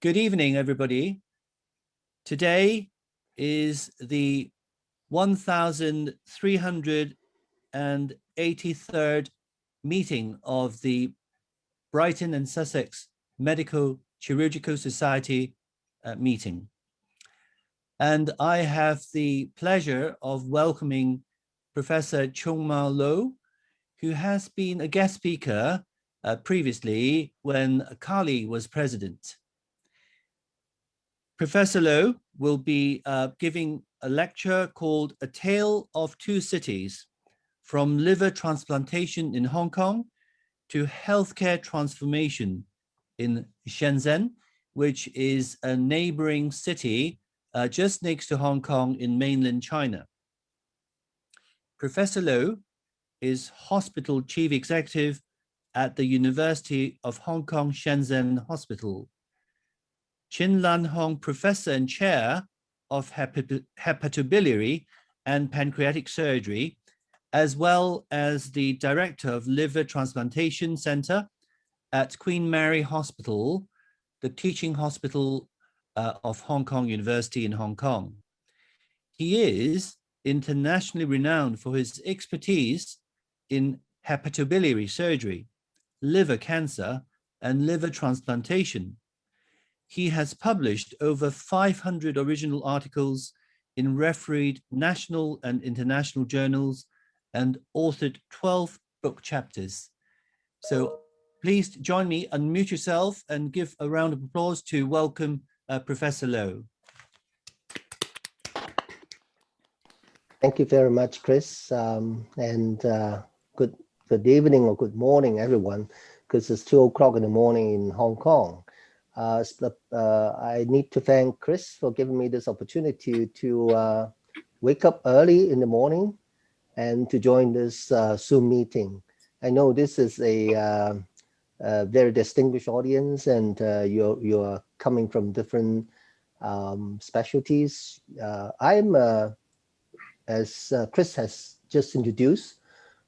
Good evening, everybody. Today is the 1383rd meeting of the Brighton and Sussex Medical Chirurgical Society meeting. And I have the pleasure of welcoming Professor Chung Lo, who has been a guest speaker previously when Kali was president. Professor Lo will be giving a lecture called A Tale of Two Cities, from liver transplantation in Hong Kong to healthcare transformation in Shenzhen, which is a neighboring city just next to Hong Kong in mainland China. Professor Lo is Hospital Chief Executive at the University of Hong Kong Shenzhen Hospital, Chin Lan Hong Professor and Chair of Hepatobiliary and Pancreatic Surgery, as well as the Director of Liver Transplantation Center at Queen Mary Hospital, the teaching hospital of Hong Kong University in Hong Kong. He is internationally renowned for his expertise in hepatobiliary surgery, liver cancer, and liver transplantation. He has published over 500 original articles in refereed national and international journals and authored 12 book chapters. So please join me, unmute yourself, and give a round of applause to welcome Professor Lo. Thank you very much, Chris, good evening or good morning, everyone, because it's 2 o'clock in the morning in Hong Kong. I need to thank Chris for giving me this opportunity to wake up early in the morning and to join this Zoom meeting. I know this is a very distinguished audience, and you're coming from different specialties. As Chris has just introduced,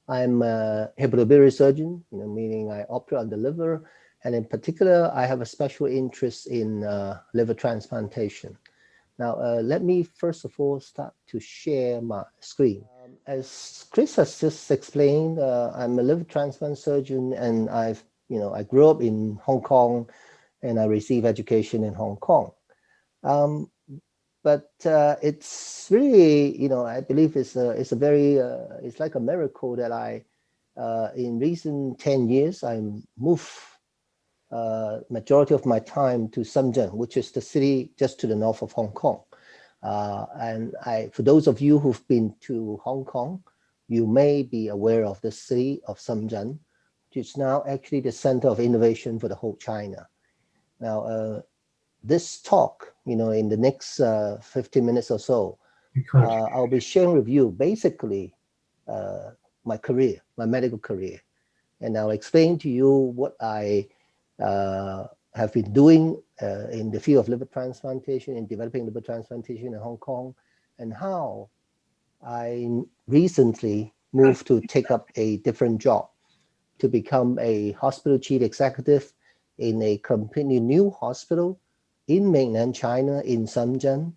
I'm a hepatobiliary surgeon, meaning I operate on the liver. And in particular, I have a special interest in liver transplantation. Now, let me first of all start to share my screen. As Chris has just explained, I'm a liver transplant surgeon, and I grew up in Hong Kong, and I received education in Hong Kong. But it's really, I believe it's like a miracle that in recent 10 years, I moved majority of my time to Shenzhen, which is the city just to the north of Hong Kong. And for those of you who've been to Hong Kong, you may be aware of the city of Shenzhen, which is now actually the center of innovation for the whole China. Now, this talk, in the next 15 minutes or so, I'll be sharing with you basically my career, my medical career. And I'll explain to you what I have been doing in the field of liver transplantation, in developing liver transplantation in Hong Kong, and how I recently moved to take up a different job, to become a hospital chief executive in a completely new hospital in mainland China, in Shenzhen,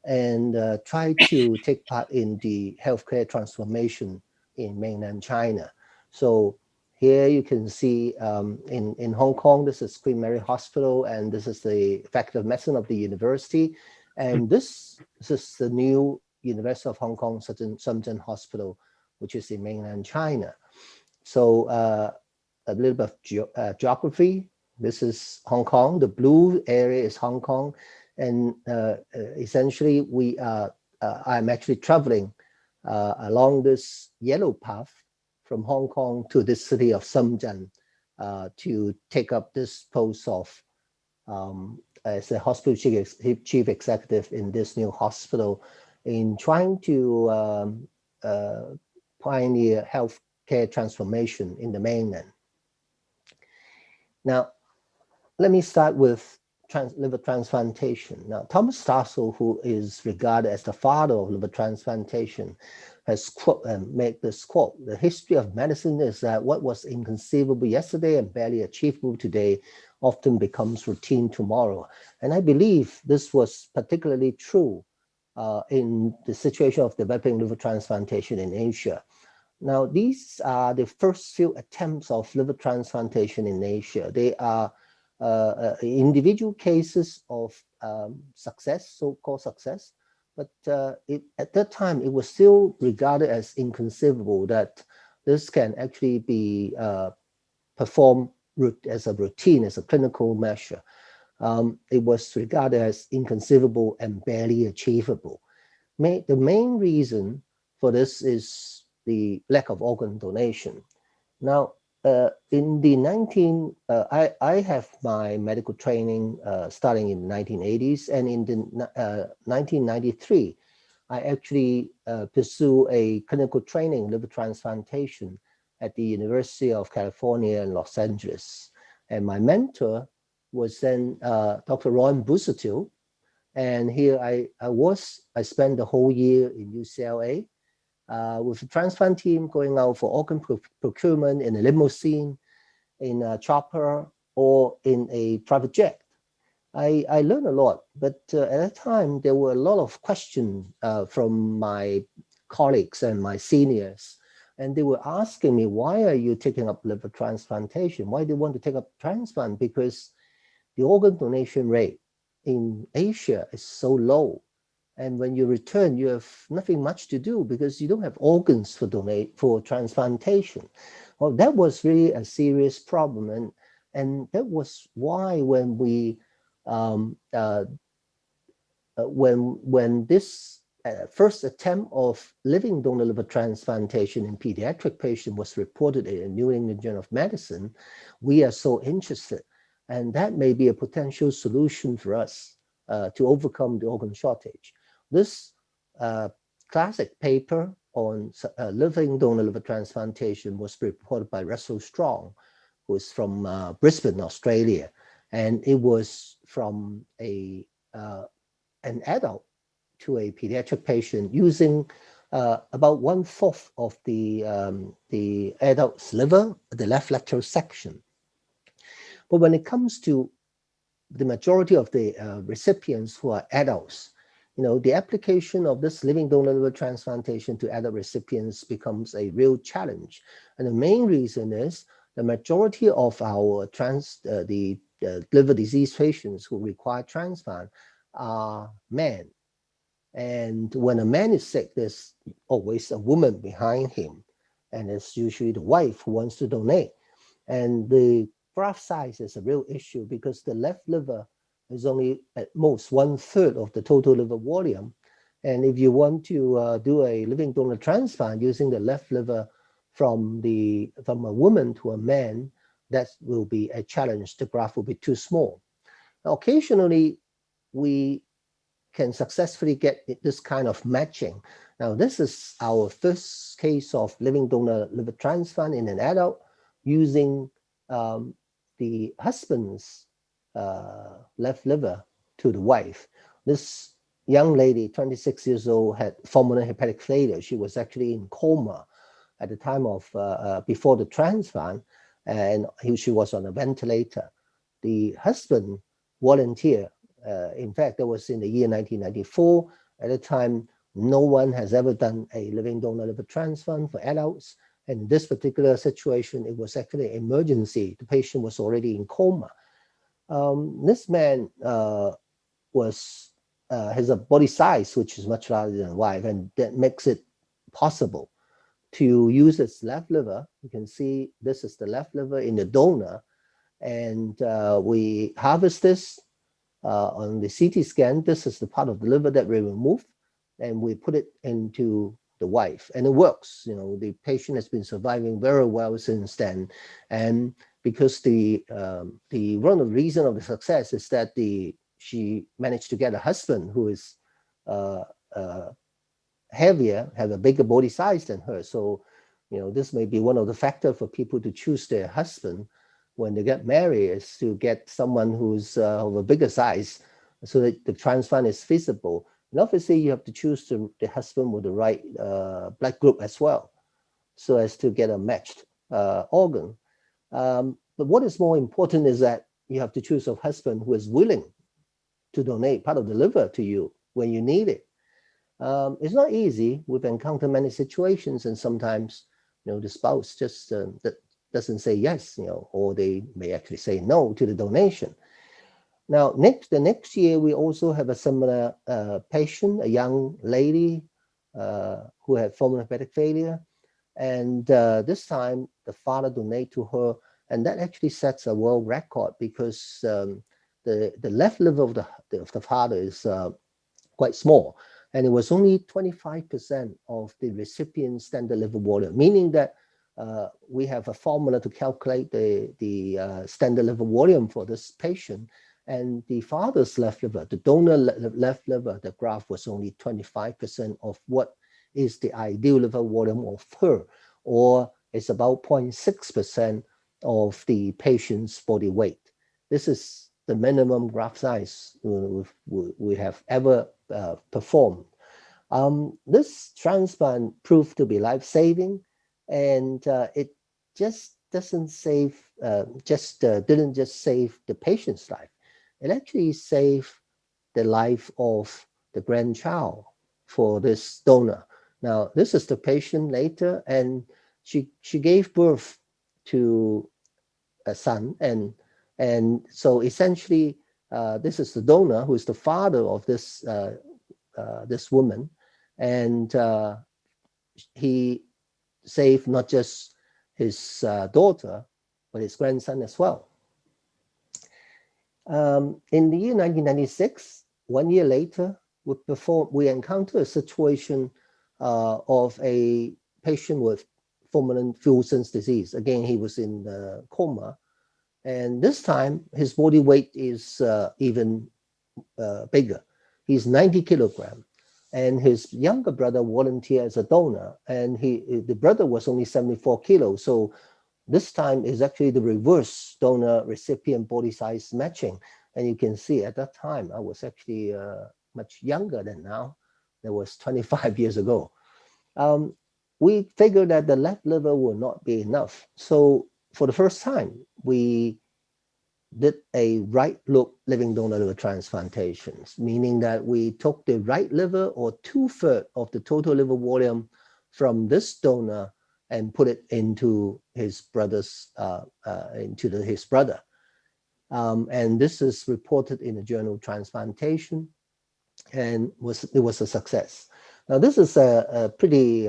and try to take part in the healthcare transformation in mainland China. So here you can see in Hong Kong, this is Queen Mary Hospital, and this is the Faculty of Medicine of the university. And this is the new University of Hong Kong Shenzhen Hospital, which is in mainland China. So a little bit of geography. This is Hong Kong. The blue area is Hong Kong. And essentially, I'm actually traveling along this yellow path from Hong Kong to this city of Shenzhen to take up this post of as a hospital chief executive in this new hospital, in trying to pioneer healthcare transformation in the mainland. Now, let me start with liver transplantation. Now, Thomas Starzl, who is regarded as the father of liver transplantation, has made this quote: "The history of medicine is that what was inconceivable yesterday and barely achievable today often becomes routine tomorrow. And I believe this was particularly true in the situation of developing liver transplantation in Asia. Now, these are the first few attempts of liver transplantation in Asia. They are individual cases of success, so-called success, but at that time, it was still regarded as inconceivable that this can actually be performed as a routine, as a clinical measure. It was regarded as inconceivable and barely achievable. The main reason for this is the lack of organ donation. Now, in the I have my medical training starting in the 1980s, and in the 1993, I actually pursue a clinical training in liver transplantation at the University of California in Los Angeles. And my mentor was then Dr. Ron Busuttil. And here I spent the whole year in UCLA with the transplant team going out for organ procurement in a limousine, in a chopper, or in a private jet. I learned a lot, but at that time, there were a lot of questions from my colleagues and my seniors. And they were asking me, why are you taking up liver transplantation? Why do you want to take up transplant? Because the organ donation rate in Asia is so low. And when you return, you have nothing much to do because you don't have organs for transplantation. Well, that was really a serious problem. And that was why when we when this first attempt of living donor liver transplantation in pediatric patients was reported in the New England Journal of Medicine, we are so interested. And that may be a potential solution for us to overcome the organ shortage. This classic paper on living donor liver transplantation was reported by Russell Strong, who is from Brisbane, Australia. And it was from an adult to a pediatric patient using about 1/4 of the adult's liver, the left lateral section. But when it comes to the majority of the recipients who are adults, the application of this living donor liver transplantation to adult recipients becomes a real challenge. And the main reason is the majority of our liver disease patients who require transplant are men. And when a man is sick, there's always a woman behind him. And it's usually the wife who wants to donate. And the graft size is a real issue because the left liver is only at most 1/3 of the total liver volume. And if you want to do a living donor transplant using the left liver from a woman to a man, that will be a challenge. The graft will be too small. Now, occasionally, we can successfully get this kind of matching. Now, this is our first case of living donor liver transplant in an adult using the husband's left liver to the wife. This young lady, 26 years old, had pulmonary hepatic failure. She was actually in coma at the time of before the transplant, and she was on a ventilator. The husband volunteered. In fact, that was in the year 1994. At the time, no one has ever done a living donor liver transplant for adults. And in this particular situation, it was actually an emergency. The patient was already in coma. This man has a body size which is much larger than wife, and that makes it possible to use its left liver. You can see this is the left liver in the donor, and we harvest this on the CT scan. This is the part of the liver that we remove, and we put it into the wife, and it works. The patient has been surviving very well since then, and because one of the reasons of the success is that she managed to get a husband who is heavier, have a bigger body size than her. So, this may be one of the factors for people to choose their husband when they get married, is to get someone who's of a bigger size so that the transplant is feasible. And obviously, you have to choose the husband with the right blood group as well, so as to get a matched organ. But what is more important is that you have to choose a husband who is willing to donate part of the liver to you when you need it. It's not easy. We've encountered many situations, and sometimes, the spouse just doesn't say yes, or they may actually say no to the donation. Now, the next year, we also have a similar patient, a young lady who had formal hepatic failure. And this time, the father donated to her, and that actually sets a world record because the left liver of the father is quite small, and it was only 25% of the recipient's standard liver volume, meaning that we have a formula to calculate the standard liver volume for this patient. And the father's left liver, the donor left liver, the graph was only 25% of what is the ideal liver volume of her, or it's about 0.6% of the patient's body weight. This is the minimum graft size we have ever performed. This transplant proved to be life-saving, and it just didn't just save the patient's life. It actually saved the life of the grandchild for this donor. Now, this is the patient later, and she gave birth to a son, and so essentially, this is the donor who is the father of this this woman, and he saved not just his daughter, but his grandson as well. In the year 1996, 1 year later, we encountered a situation of a patient with fulminant Fuchs' disease. Again, he was in coma, and this time his body weight is even bigger. He's 90 kilograms, and his younger brother volunteered as a donor, and the brother was only 74 kilos. So this time is actually the reverse donor recipient body size matching. And you can see at that time, I was actually much younger than now. That was 25 years ago. We figured that the left liver will not be enough. So for the first time, we did a right loop living donor liver transplantations, meaning that we took the right liver, or 2/3 of the total liver volume from this donor, and put it into his brother's his brother. And this is reported in the journal Transplantation, and it was a success. Now, this is a pretty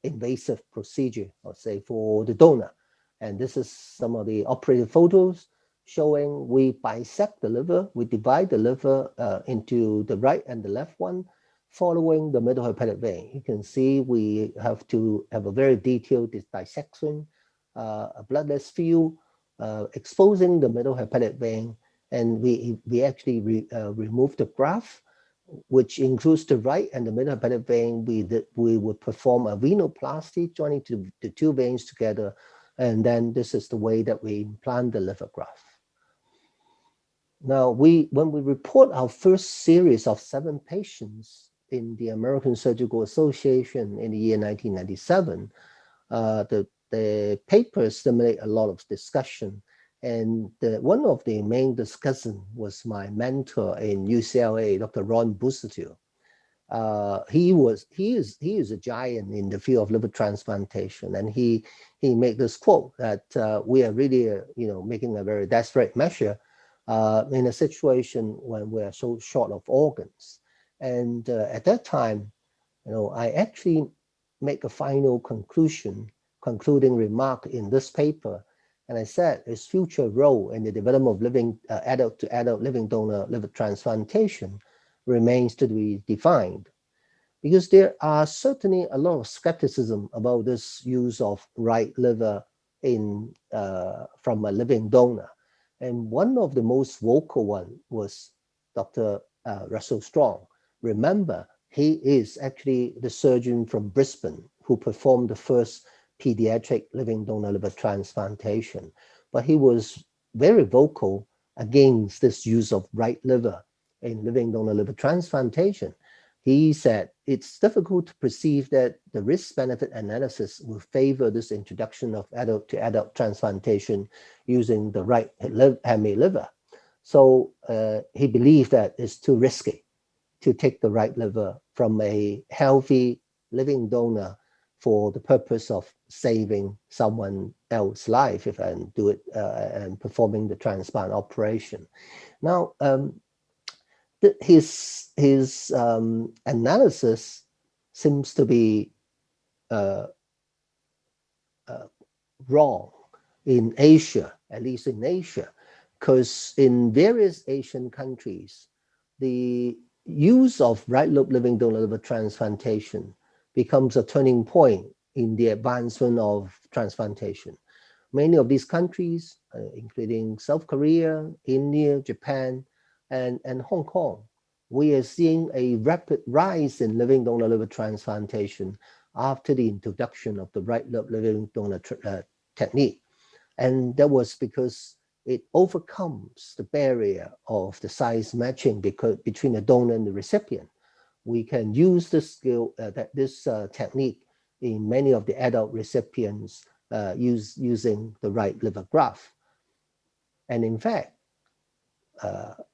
invasive procedure, I'll say, for the donor. And this is some of the operative photos showing we bisect the liver, we divide the liver into the right and the left one, following the middle hepatic vein. You can see we have to have a very detailed dissection, a bloodless view, exposing the middle hepatic vein, and we actually remove the graft, which includes the right and the middle hepatic vein. We would perform a venoplasty, joining the two veins together, and then this is the way that we implant the liver graft. Now, when we report our first series of 7 patients in the American Surgical Association in the year 1997, the paper stimulated a lot of discussion. And one of the main discussants was my mentor in UCLA, Dr. Ron Busuttil. He is a giant in the field of liver transplantation, and he made this quote that we are really making a very desperate measure in a situation when we are so short of organs. And at that time, I actually make a final concluding remark in this paper, and I said his future role in the development of living adult-to-adult living donor liver transplantation remains to be defined, because there are certainly a lot of skepticism about this use of right liver from a living donor. And one of the most vocal one was Dr. Russell Strong. Remember, he is actually the surgeon from Brisbane who performed the first pediatric living donor liver transplantation. But he was very vocal against this use of right liver in living donor liver transplantation. he said it's difficult to perceive that the risk-benefit analysis will favor this introduction of adult-to-adult transplantation using the right hemi liver. So he believed that it's too risky to take the right liver from a healthy living donor for the purpose of saving someone else's life and do it and performing the transplant operation. Now, his analysis seems to be wrong in Asia, at least in Asia, because in various Asian countries, the use of right lobe living donor liver transplantation becomes a turning point in the advancement of transplantation. Many of these countries, including South Korea, India, Japan, and Hong Kong, we are seeing a rapid rise in living donor liver transplantation after the introduction of the right lobe living donor technique. And that was because it overcomes the barrier of the size matching between the donor and the recipient. We can use this technique in many of the adult recipients using the right liver graft. And in fact,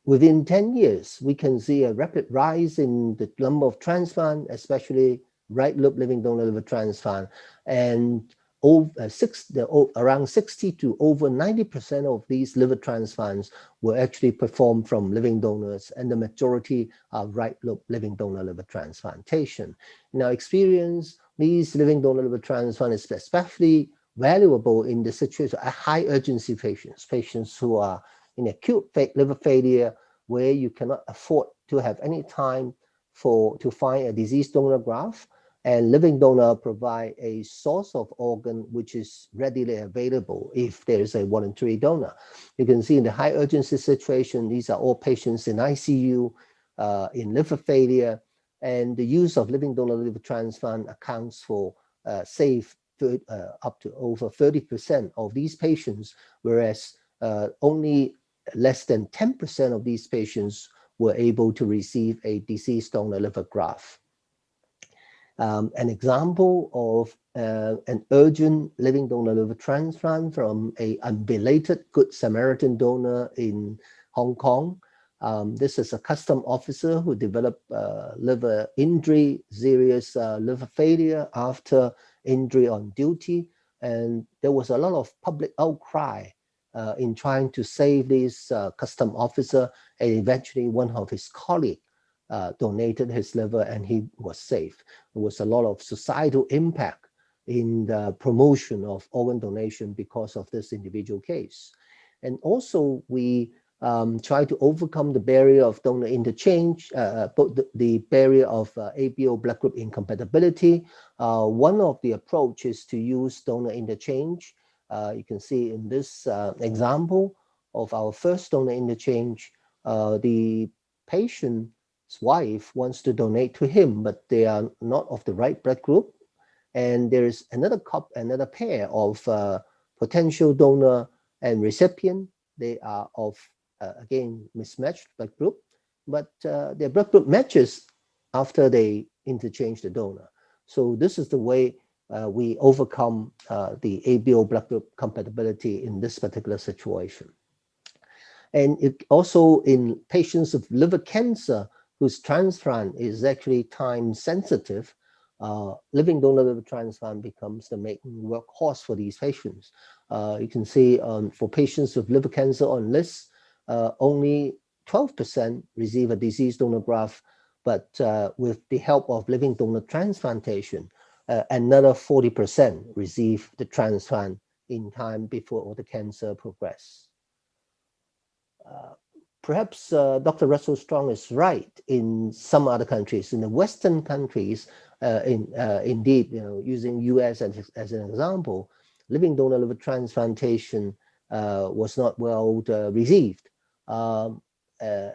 within 10 years, we can see a rapid rise in the number of transplant, especially right lobe living donor liver transplant, and around 60 to over 90% of these liver transplants were actually performed from living donors, and the majority are right lobe living donor liver transplantation. In our experience, these living donor liver transplant is especially valuable in the situation of high urgency patients who are in acute liver failure, where you cannot afford to have any time to find a diseased donor graft, and living donor provide a source of organ which is readily available if there is a voluntary donor. You can see in the high urgency situation, these are all patients in ICU, in liver failure, and the use of living donor liver transplant accounts for save up to over 30% of these patients, whereas only less than 10% of these patients were able to receive a deceased donor liver graft. An example of an urgent living donor liver transplant from an unbelated Good Samaritan donor in Hong Kong. This is a custom officer who developed liver injury, serious liver failure after injury on duty. And there was a lot of public outcry in trying to save this custom officer, and eventually one of his colleagues donated his liver and he was saved. There was a lot of societal impact in the promotion of organ donation because of this individual case. And also we try to overcome the barrier of donor interchange, the barrier of ABO blood group incompatibility. One of the approaches to use donor interchange, you can see in this example of our first donor interchange, the patient's wife wants to donate to him, but they are not of the right blood group. And there's another pair of potential donor and recipient. They are of, again, mismatched blood group, but their blood group matches after they interchange the donor. So this is the way we overcome the ABO blood group compatibility in this particular situation. And it also in patients with liver cancer whose transplant is actually time sensitive, living donor liver transplant becomes the main workhorse for these patients. You can see for patients with liver cancer on lists, only 12% receive a deceased donor graft, but with the help of living donor transplantation, another 40% receive the transplant in time before the cancer progress. Perhaps Dr. Russell Strong is right in some other countries. In the Western countries, indeed, using US as an example, living donor liver transplantation was not well received.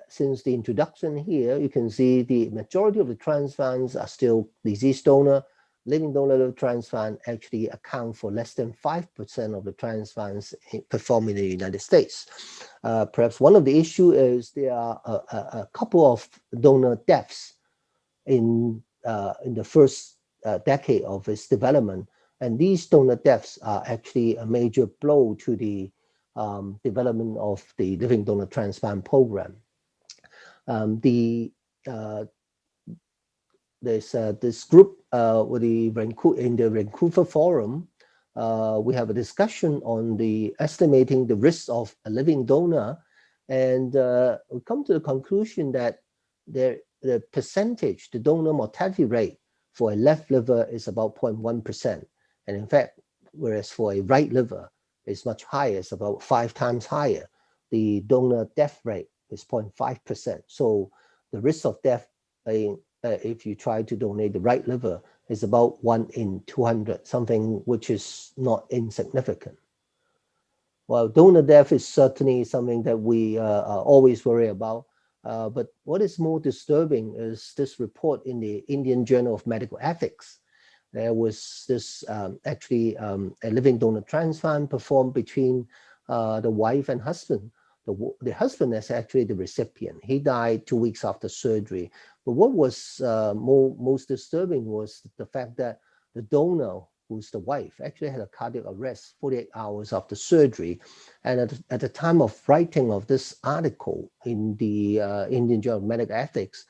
Since the introduction here, you can see the majority of the transplants are still deceased donor. Living donor liver transplant actually account for less than 5% of the transplants performed in the United States. Perhaps one of the issues is there are a couple of donor deaths in the first decade of its development. And these donor deaths are actually a major blow to the development of the living donor transplant program. There's this group in the Vancouver Forum. We have a discussion on the estimating the risk of a living donor, and we come to the conclusion that the percentage, the donor mortality rate for a left liver is about 0.1%. And in fact, whereas for a right liver, it's much higher, it's about 5 times higher. The donor death rate is 0.5%. So the risk of death if you try to donate the right liver is about 1 in 200, something which is not insignificant. Well, donor death is certainly something that we always worry about. But what is more disturbing is this report in the Indian Journal of Medical Ethics. There was this actually a living donor transplant performed between the wife and husband. The husband is actually the recipient. He died 2 weeks after surgery. But what was most disturbing was the fact that the donor, who's the wife, actually had a cardiac arrest 48 hours after surgery. And at the time of writing of this article in the Indian Journal of Medical Ethics,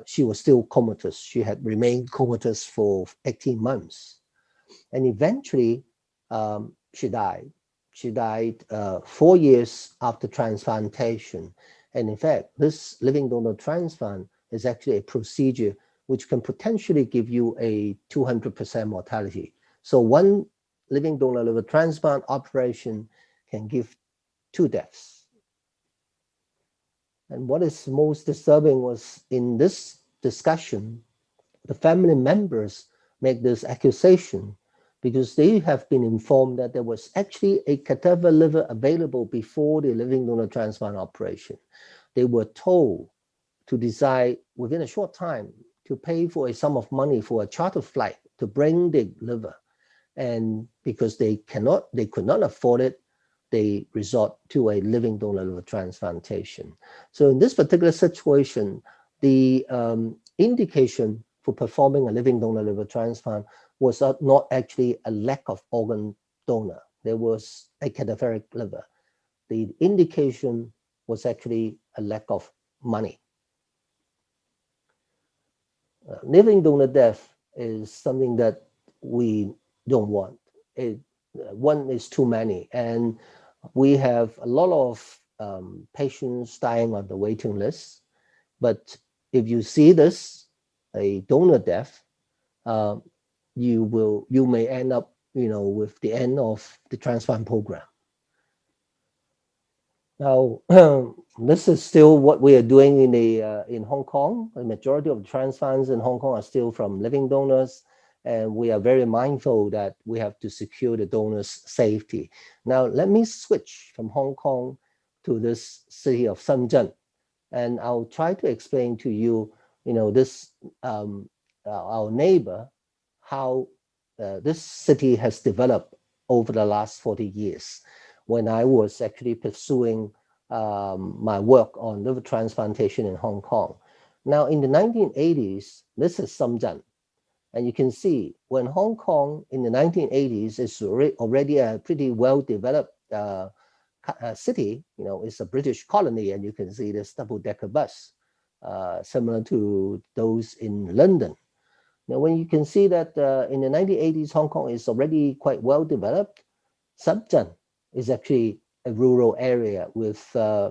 she was still comatose. She had remained comatose for 18 months. And eventually, she died. She died 4 years after transplantation. And in fact, this living donor transplant is actually a procedure which can potentially give you a 200% mortality. So one living donor liver transplant operation can give 2 deaths. And what is most disturbing was in this discussion, the family members make this accusation because they have been informed that there was actually a cadaver liver available before the living donor transplant operation. They were told to decide within a short time to pay for a sum of money for a charter flight to bring the liver. And because they could not afford it, they resort to a living donor liver transplantation. So in this particular situation, the indication for performing a living donor liver transplant was not actually a lack of organ donor. There was a cadaveric liver. The indication was actually a lack of money. Living donor death is something that we don't want. One is too many, and we have a lot of patients dying on the waiting list. But if you see this, a donor death, you may end up, with the end of the transplant program. Now, this is still what we are doing in Hong Kong. The majority of the transplants in Hong Kong are still from living donors, and we are very mindful that we have to secure the donor's safety. Now, let me switch from Hong Kong to this city of Shenzhen, and I'll try to explain to you, this our neighbor, how this city has developed over the last 40 years. When I was actually pursuing my work on liver transplantation in Hong Kong. Now, in the 1980s, this is Shenzhen. And you can see when Hong Kong in the 1980s is already a pretty well-developed city, it's a British colony, and you can see this double-decker bus, similar to those in London. Now, when you can see that in the 1980s, Hong Kong is already quite well-developed, Shenzhen is actually a rural area with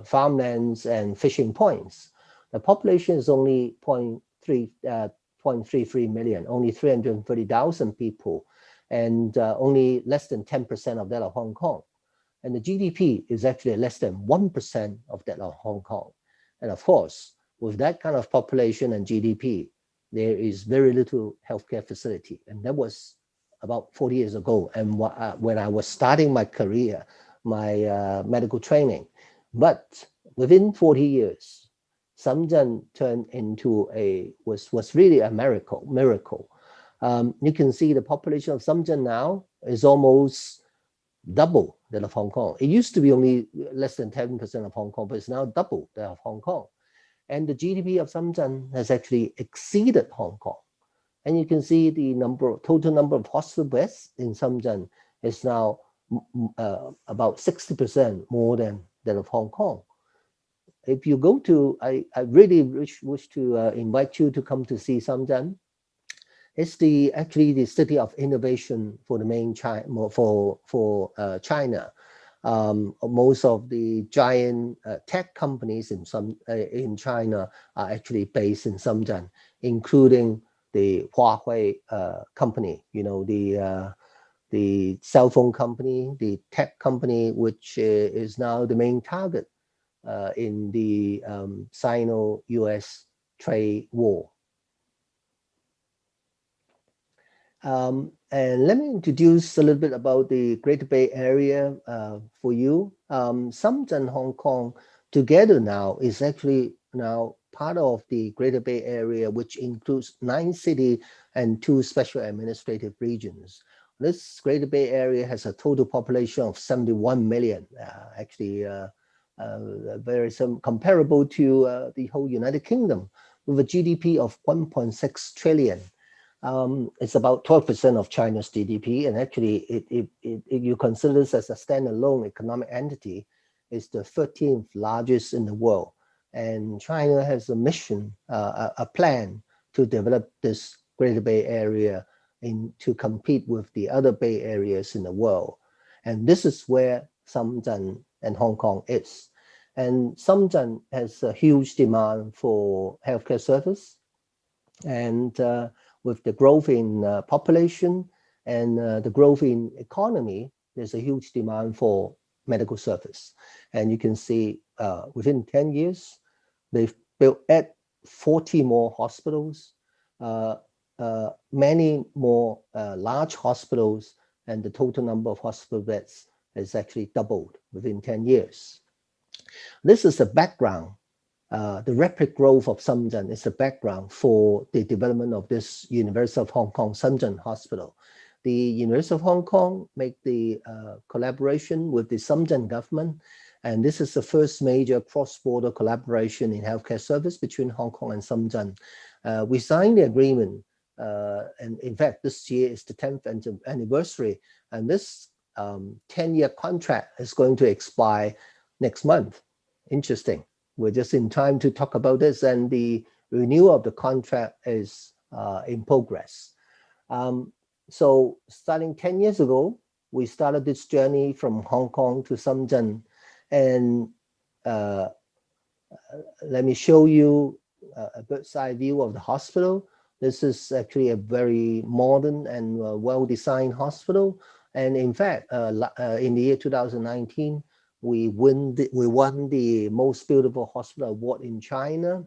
farmlands and fishing points. The population is only 0.33 million, only 330,000 people, and only less than 10% of that of Hong Kong. And the GDP is actually less than 1% of that of Hong Kong. And of course, with that kind of population and GDP, there is very little healthcare facility. And that was about 40 years ago, and when I was starting my career, my medical training. But within 40 years, Shenzhen turned into was really a miracle. You can see the population of Shenzhen now is almost double that of Hong Kong. It used to be only less than 10% of Hong Kong, but it's now double that of Hong Kong. And the GDP of Shenzhen has actually exceeded Hong Kong. And you can see the total number of hospital beds in Shenzhen is now about 60% more than that of Hong Kong. If you go to, I really wish to invite you to come to see Shenzhen. It's actually the city of innovation for the main China, China. Most of the giant tech companies in China are actually based in Shenzhen, including the Huawei company, you know, the cell phone company, the tech company, which is now the main target in the Sino-US trade war. And let me introduce a little bit about the Greater Bay Area for you. Shenzhen, Hong Kong together now is actually now part of the Greater Bay Area, which includes 9 cities and 2 special administrative regions. This Greater Bay Area has a total population of 71 million, actually very comparable to the whole United Kingdom, with a GDP of 1.6 trillion. It's about 12% of China's GDP, and actually, if you consider this as a standalone economic entity, it's the 13th largest in the world. And China has a mission, a plan to develop this Greater Bay Area to compete with the other Bay Areas in the world. And this is where Shenzhen and Hong Kong is. And Shenzhen has a huge demand for healthcare service, and with the growth in population and the growth in economy, there's a huge demand for medical service. And you can see within 10 years, they've built 40 more hospitals, many more large hospitals, and the total number of hospital beds has actually doubled within 10 years. This is the background. The rapid growth of Shenzhen is the background for the development of this University of Hong Kong Shenzhen Hospital. The University of Hong Kong make the collaboration with the Shenzhen government, and this is the first major cross-border collaboration in healthcare service between Hong Kong and Shenzhen. We signed the agreement, and in fact, this year is the 10th anniversary, and this 10-year contract is going to expire next month. Interesting. We're just in time to talk about this, and the renewal of the contract is in progress. So starting 10 years ago, we started this journey from Hong Kong to Shenzhen, and let me show you a bird's eye view of the hospital. This is actually a very modern and well-designed hospital, and in fact, in the year 2019, we won the most beautiful hospital award in China.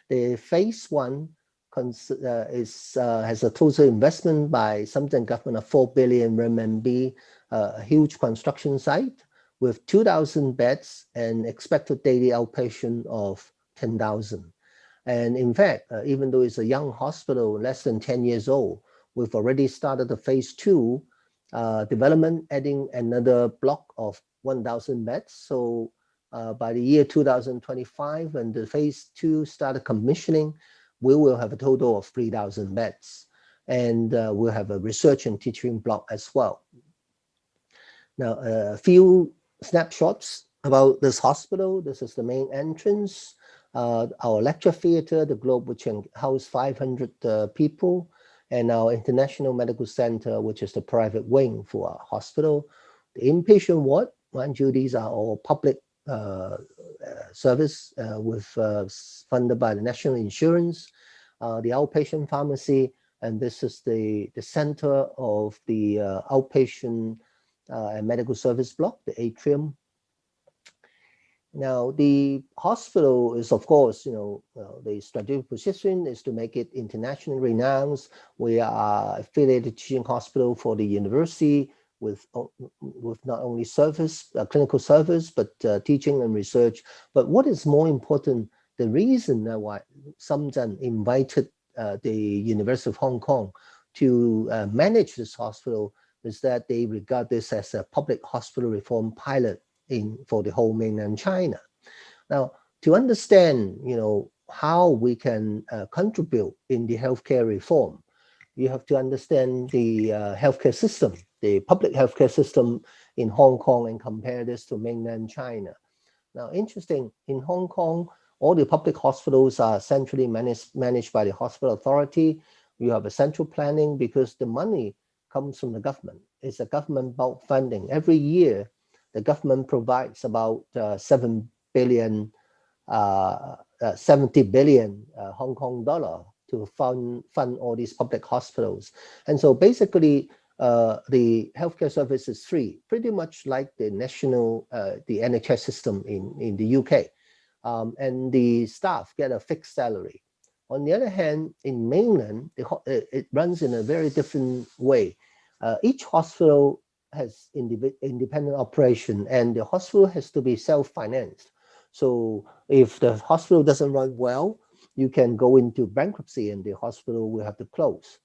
The phase 1 has a total investment by Shenzhen government of 4 billion RMB, a huge construction site with 2,000 beds and expected daily outpatient of 10,000. And in fact, even though it's a young hospital, less than 10 years old, we've already started the phase 2 development, adding another block of 1,000 beds. So by the year 2025, when the phase 2 started commissioning, we will have a total of 3,000 beds. And we'll have a research and teaching block as well. Now, a few snapshots about this hospital. This is the main entrance. Our lecture theater, the Globe, which can house 500 people, and our International Medical Center, which is the private wing for our hospital. The inpatient ward, mind you, these are all public service funded by the national insurance. The outpatient pharmacy, and this is the center of the outpatient and medical service block, the atrium. Now, the hospital is, of course, the strategic position is to make it internationally renowned. We are affiliated teaching hospital for the university with not only clinical service, but teaching and research. But what is more important, the reason why Shenzhen invited the University of Hong Kong to manage this hospital is that they regard this as a public hospital reform pilot for the whole mainland China. Now, to understand, how we can contribute in the healthcare reform, you have to understand the healthcare system, the public healthcare system in Hong Kong, and compare this to mainland China. Now, interesting, in Hong Kong, all the public hospitals are centrally managed by the hospital authority. You have a central planning because the money comes from the government. It's a government bulk funding. Every year, the government provides about 70 billion Hong Kong dollar to fund all these public hospitals. And so basically, the healthcare service is free, pretty much like the national, the NHS system in the UK. And the staff get a fixed salary. On the other hand, in mainland, it runs in a very different way. Each hospital has independent operation, and the hospital has to be self-financed. So if the hospital doesn't run well, you can go into bankruptcy and the hospital will have to close.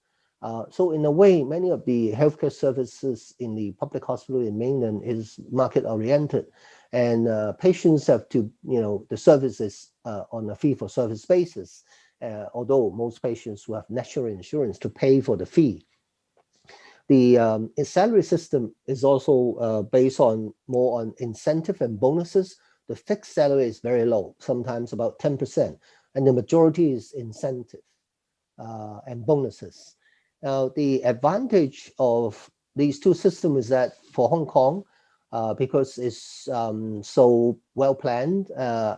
So in a way, many of the healthcare services in the public hospital in mainland is market-oriented, and patients have to, the services on a fee-for-service basis, although most patients will have national insurance to pay for the fee. The salary system is also based on more on incentive and bonuses. The fixed salary is very low, sometimes about 10%, and the majority is incentive and bonuses. Now, the advantage of these two systems is that for Hong Kong, because it's so well planned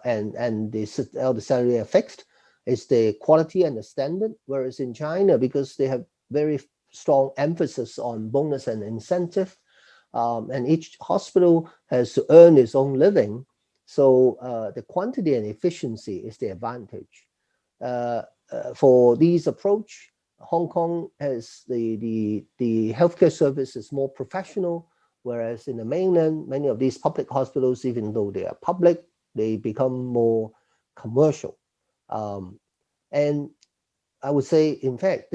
and the salary are fixed, is the quality and the standard. Whereas in China, because they have very strong emphasis on bonus and incentive, and each hospital has to earn its own living. So the quantity and efficiency is the advantage. For these approach, Hong Kong has the healthcare service is more professional, whereas in the mainland, many of these public hospitals, even though they are public, they become more commercial. And I would say, in fact,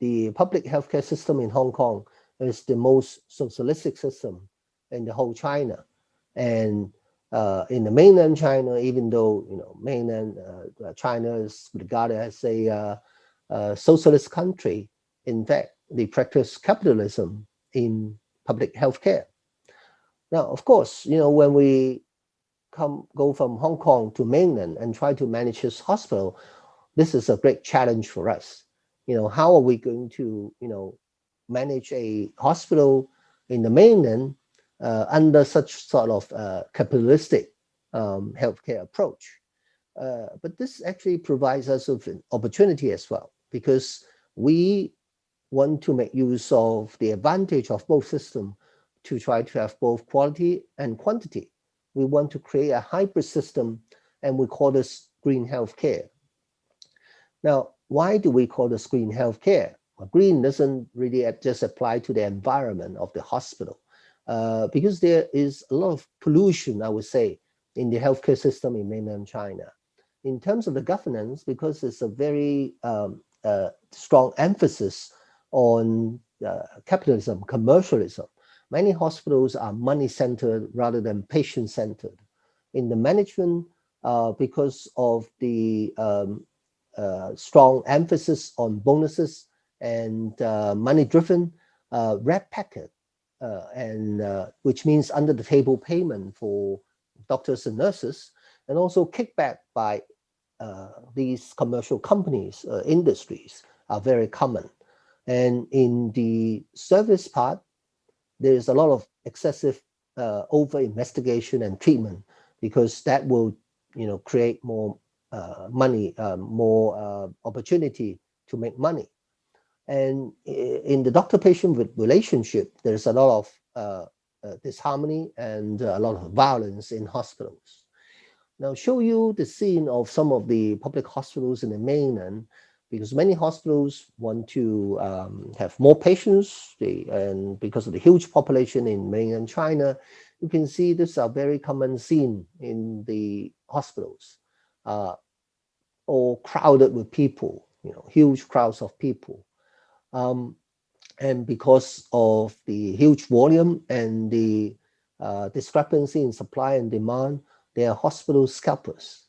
the public healthcare system in Hong Kong is the most socialistic system in the whole China. And in the mainland China, even though mainland China is regarded as a socialist country, in fact, they practice capitalism in public healthcare. Now, of course, when we go from Hong Kong to mainland and try to manage this hospital, this is a great challenge for us. How are we going to, manage a hospital in the mainland under such sort of capitalistic healthcare approach? But this actually provides us with an opportunity as well, because we want to make use of the advantage of both systems to try to have both quality and quantity. We want to create a hybrid system, and we call this green healthcare. Now, why do we call this green healthcare? Well, green doesn't really just apply to the environment of the hospital, because there is a lot of pollution, I would say, in the healthcare system in mainland China. In terms of the governance, because it's a very strong emphasis on capitalism, commercialism, many hospitals are money-centered rather than patient-centered. In the management, because of the strong emphasis on bonuses and money-driven red packet, which means under-the-table payment for doctors and nurses, and also kickback by these commercial companies, industries are very common. And in the service part, there is a lot of excessive over-investigation and treatment, because that will, create more money, more opportunity to make money. And in the doctor-patient relationship, there's a lot of disharmony and a lot of violence in hospitals. Now, show you the scene of some of the public hospitals in the mainland, because many hospitals want to have more patients, and because of the huge population in mainland China, you can see this is a very common scene in the hospitals, all crowded with people, huge crowds of people. And because of the huge volume and the discrepancy in supply and demand, there are hospital scalpers.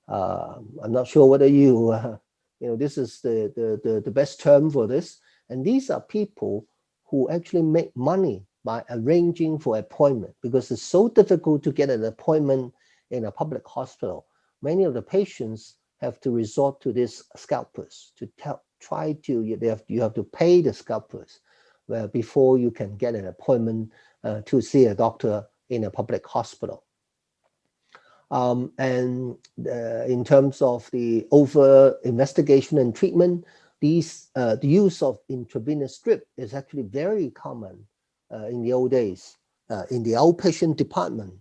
I'm not sure whether you, this is the best term for this. And these are people who actually make money by arranging for appointment, because it's so difficult to get an appointment in a public hospital. Many of the patients have to resort to these scalpers to you have to pay the scalpers before you can get an appointment to see a doctor in a public hospital. And in terms of the over investigation and treatment, the use of intravenous drip is actually very common in the old days in the outpatient department.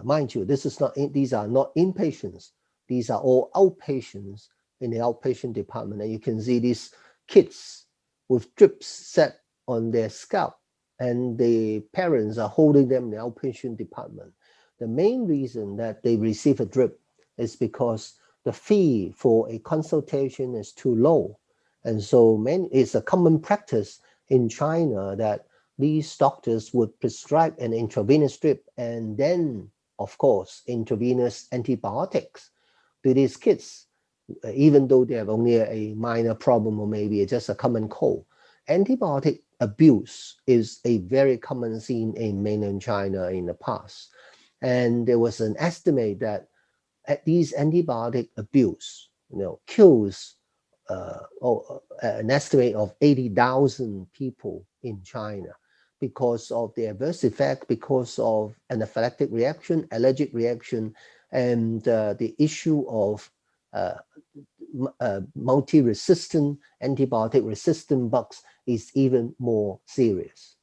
Mind you, these are not inpatients. These are all outpatients in the outpatient department. And you can see these kids with drips set on their scalp, and the parents are holding them in the outpatient department. The main reason that they receive a drip is because the fee for a consultation is too low. And so it's a common practice in China that these doctors would prescribe an intravenous drip and then, of course, intravenous antibiotics to these kids, even though they have only a minor problem or maybe just a common cold. Antibiotic abuse is a very common scene in mainland China in the past. And there was an estimate that these antibiotic abuse, kills an estimate of 80,000 people in China because of the adverse effect, because of anaphylactic reaction, allergic reaction, and the issue of multi-resistant, antibiotic-resistant bugs is even more serious.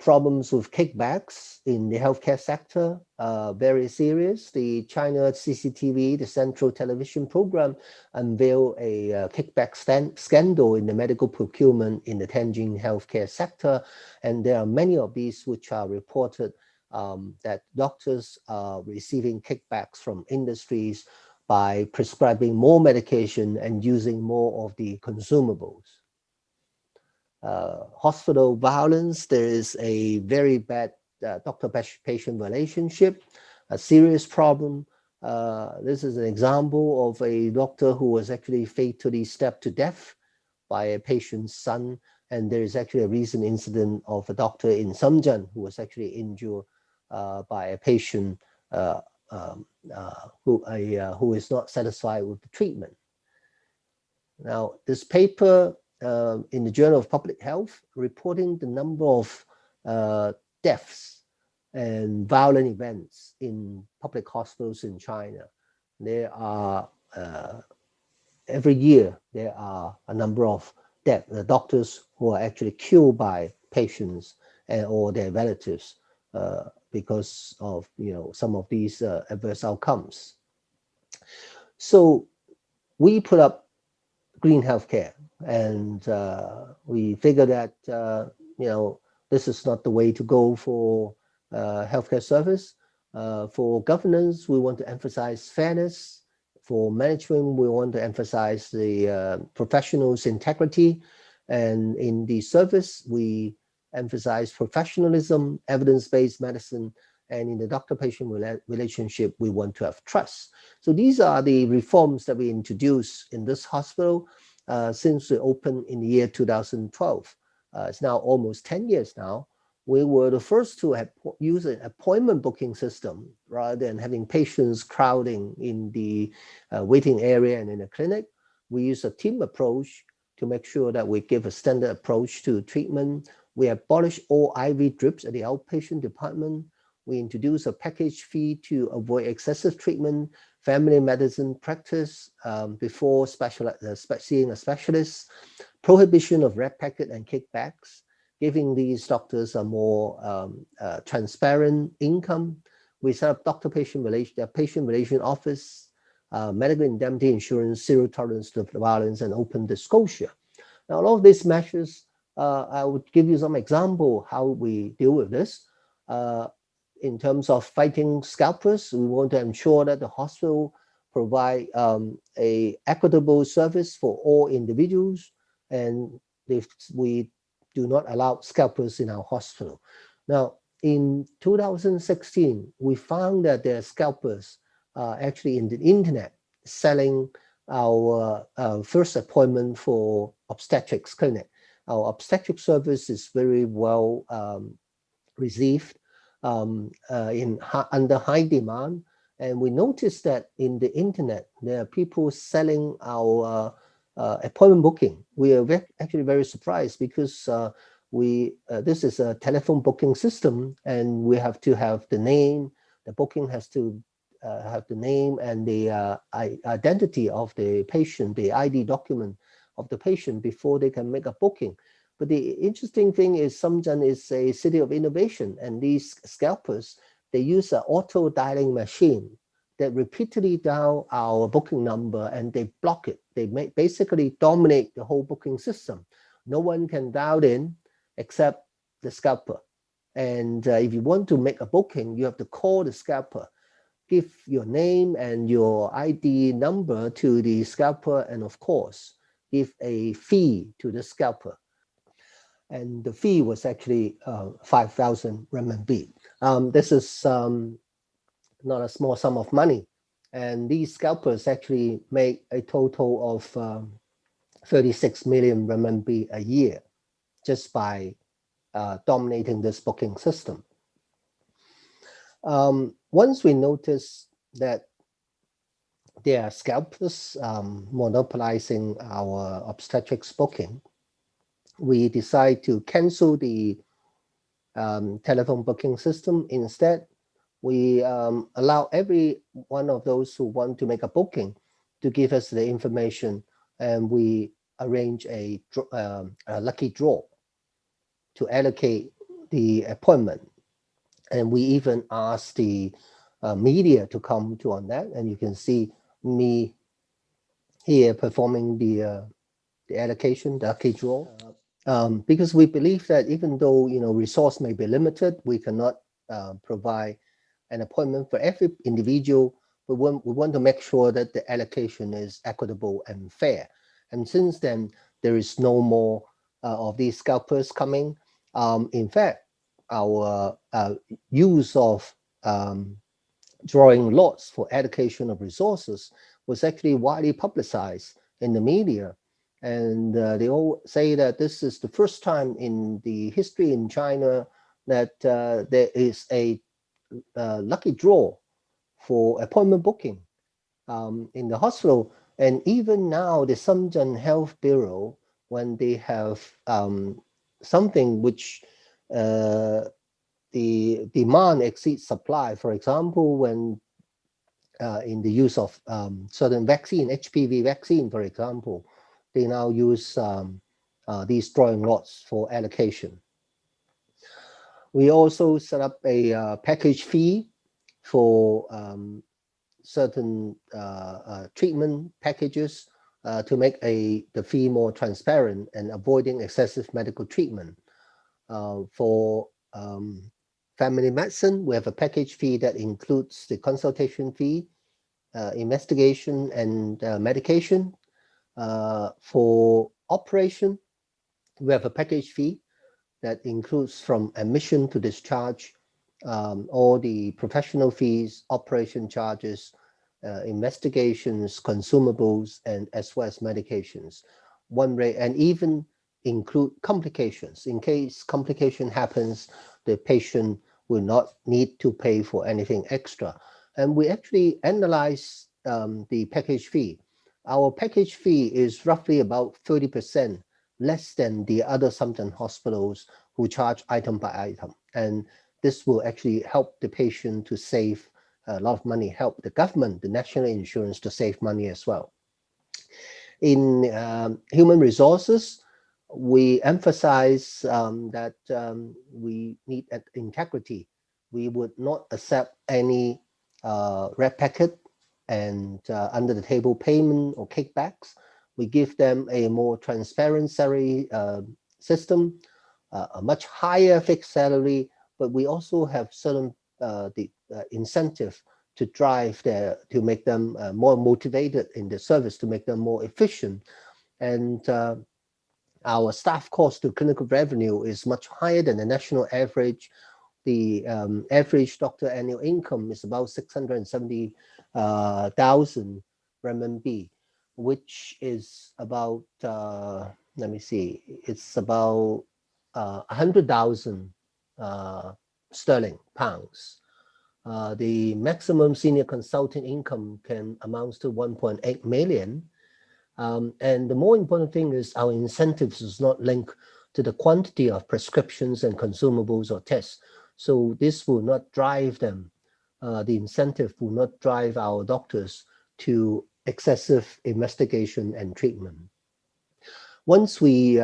Problems with kickbacks in the healthcare sector are very serious. The China CCTV, the Central Television Program, unveiled a kickback scandal in the medical procurement in the Tianjin healthcare sector. And there are many of these which are reported that doctors are receiving kickbacks from industries by prescribing more medication and using more of the consumables. Hospital violence, there is a very bad doctor-patient relationship, a serious problem. This is an example of a doctor who was actually fatally stabbed to death by a patient's son. And there is actually a recent incident of a doctor in Shenzhen who was actually injured by a patient who is not satisfied with the treatment. Now, this paper in the Journal of Public Health reporting the number of deaths and violent events in public hospitals in China. There are, every year, there are a number of doctors who are actually killed by patients or their relatives because of some of these adverse outcomes. So we put up green healthcare, and we figure that this is not the way to go for healthcare service. For governance, we want to emphasize fairness. For management, we want to emphasize the professionals' integrity. And in the service, we emphasize professionalism, evidence-based medicine, and in the doctor-patient relationship, we want to have trust. So these are the reforms that we introduced in this hospital since we opened in the year 2012. It's now almost 10 years now. We were the first to use an appointment booking system rather than having patients crowding in the waiting area and in the clinic. We use a team approach to make sure that we give a standard approach to treatment. We abolished all IV drips at the outpatient department. We introduced a package fee to avoid excessive treatment, family medicine practice before seeing a specialist, prohibition of red packet and kickbacks, giving these doctors a more transparent income. We set up patient relation office, medical indemnity insurance, zero tolerance to violence, and open disclosure. Now, all of these measures, I would give you some example how we deal with this. In terms of fighting scalpers, we want to ensure that the hospital provide a equitable service for all individuals, and if we do not allow scalpers in our hospital. Now, in 2016, we found that there are scalpers actually in the internet selling our first appointment for obstetrics clinic. Our obstetric service is very well received under high demand. And we noticed that in the internet, there are people selling our appointment booking. We are actually very surprised because this is a telephone booking system, and we have to have the name. The booking has to have the name and the identity of the patient, the ID document of the patient before they can make a booking. But the interesting thing is Shenzhen is a city of innovation, and these scalpers, they use an auto dialing machine that repeatedly dial our booking number and they block it. They basically dominate the whole booking system. No one can dial in except the scalper. And if you want to make a booking, you have to call the scalper, give your name and your ID number to the scalper, and of course, give a fee to the scalper. And the fee was actually 5,000 renminbi. This is not a small sum of money. And these scalpers actually make a total of 36 million renminbi a year just by dominating this booking system. Once we notice that there are scalpers monopolizing our obstetrics booking, we decide to cancel the telephone booking system. Instead, we allow every one of those who want to make a booking to give us the information, and we arrange a lucky draw to allocate the appointment. And we even ask the media to come to on that, and you can see me here performing the allocation, the lucky draw. Because we believe that even though resource may be limited, we cannot provide an appointment for every individual. We want to make sure that the allocation is equitable and fair. And since then, there is no more of these scalpers coming. In fact, our use of drawing lots for allocation of resources was actually widely publicized in the media. And they all say that this is the first time in the history in China that there is a lucky draw for appointment booking in the hospital. And even now, the Shenzhen Health Bureau, when they have something which the demand exceeds supply, for example, when in the use of certain vaccine, HPV vaccine, for example, they now use these drawing lots for allocation. We also set up a package fee for certain treatment packages to make the fee more transparent and avoiding excessive medical treatment. For family medicine, we have a package fee that includes the consultation fee, investigation, and medication. For operation, we have a package fee that includes from admission to discharge, all the professional fees, operation charges, investigations, consumables, and as well as medications. One rate, and even include complications. In case complication happens, the patient will not need to pay for anything extra. And we actually analyze the package fee. Our package fee is roughly about 30% less than the other Shenzhen hospitals who charge item by item. And this will actually help the patient to save a lot of money, help the government, the national insurance, to save money as well. In human resources, we emphasize that we need integrity. We would not accept any red packet and under the table payment or kickbacks. We give them a more transparent salary system, a much higher fixed salary, but we also have certain incentive to drive to make them more motivated in the service, to make them more efficient. And our staff cost to clinical revenue is much higher than the national average. The average doctor annual income is about 670 thousand renminbi, which is about let me see, it's about 100,000 sterling pounds. The maximum senior consultant income can amounts to 1.8 million. And the more important thing is our incentives is not linked to the quantity of prescriptions and consumables or tests. So this will not drive them. The incentive will not drive our doctors to excessive investigation and treatment. Once we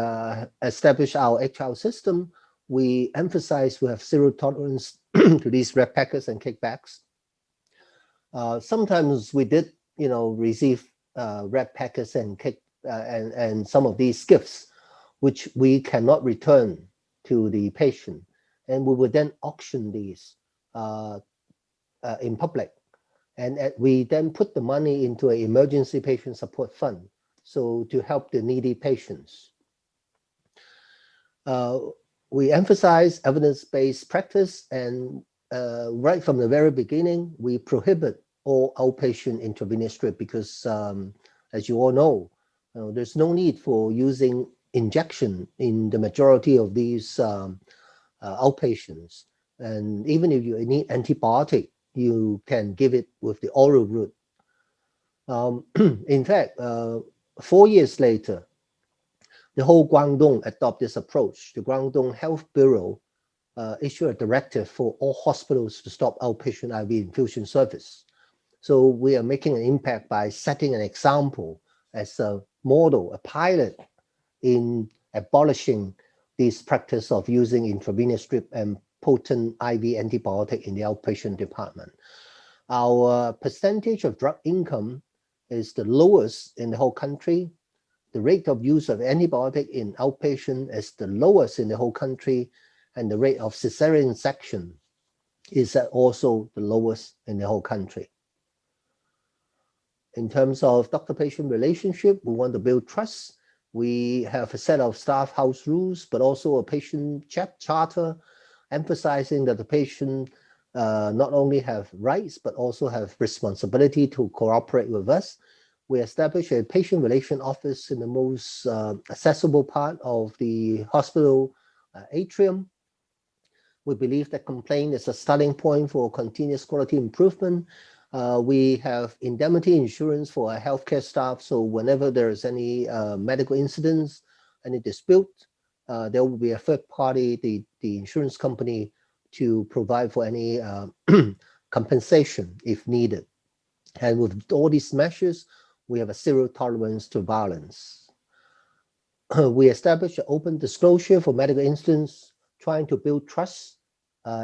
establish our HR system, we emphasize we have zero tolerance to these red packets and kickbacks. Sometimes we did, receive red packets and and some of these gifts, which we cannot return to the patient, and we would then auction these in public, and we then put the money into an emergency patient support fund, so to help the needy patients. We emphasize evidence-based practice, and right from the very beginning, we prohibit all outpatient intravenous drip because, as you all know, there's no need for using injection in the majority of these outpatients. And even if you need antibiotic, you can give it with the oral route. In fact, 4 years later, the whole Guangdong adopted this approach. The Guangdong Health Bureau issued a directive for all hospitals to stop outpatient IV infusion service. So we are making an impact by setting an example as a model, a pilot in abolishing this practice of using intravenous drip and potent IV antibiotic in the outpatient department. Our percentage of drug income is the lowest in the whole country. The rate of use of antibiotic in outpatient is the lowest in the whole country, and the rate of cesarean section is also the lowest in the whole country. In terms of doctor-patient relationship, we want to build trust. We have a set of staff house rules, but also a patient charter, emphasizing that the patient not only have rights, but also have responsibility to cooperate with us. We established a patient relation office in the most accessible part of the hospital atrium. We believe that complaint is a starting point for continuous quality improvement. We have indemnity insurance for our healthcare staff, so whenever there is any medical incidents, any dispute, there will be a third party, the insurance company, to provide for any compensation if needed. And with all these measures, we have a zero tolerance to violence. We established an open disclosure for medical incidents, trying to build trust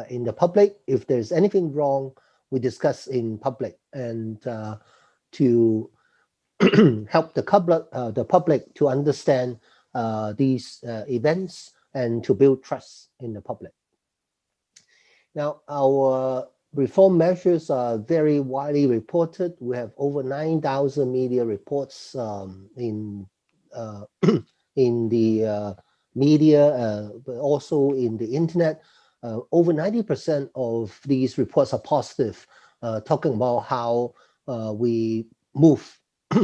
in the public. If there's anything wrong, we discuss in public, and to help the public to understand these events and to build trust in the public. Now, our reform measures are very widely reported. We have over 9,000 media reports in the media, but also in the internet. Over 90% of these reports are positive, talking about how we move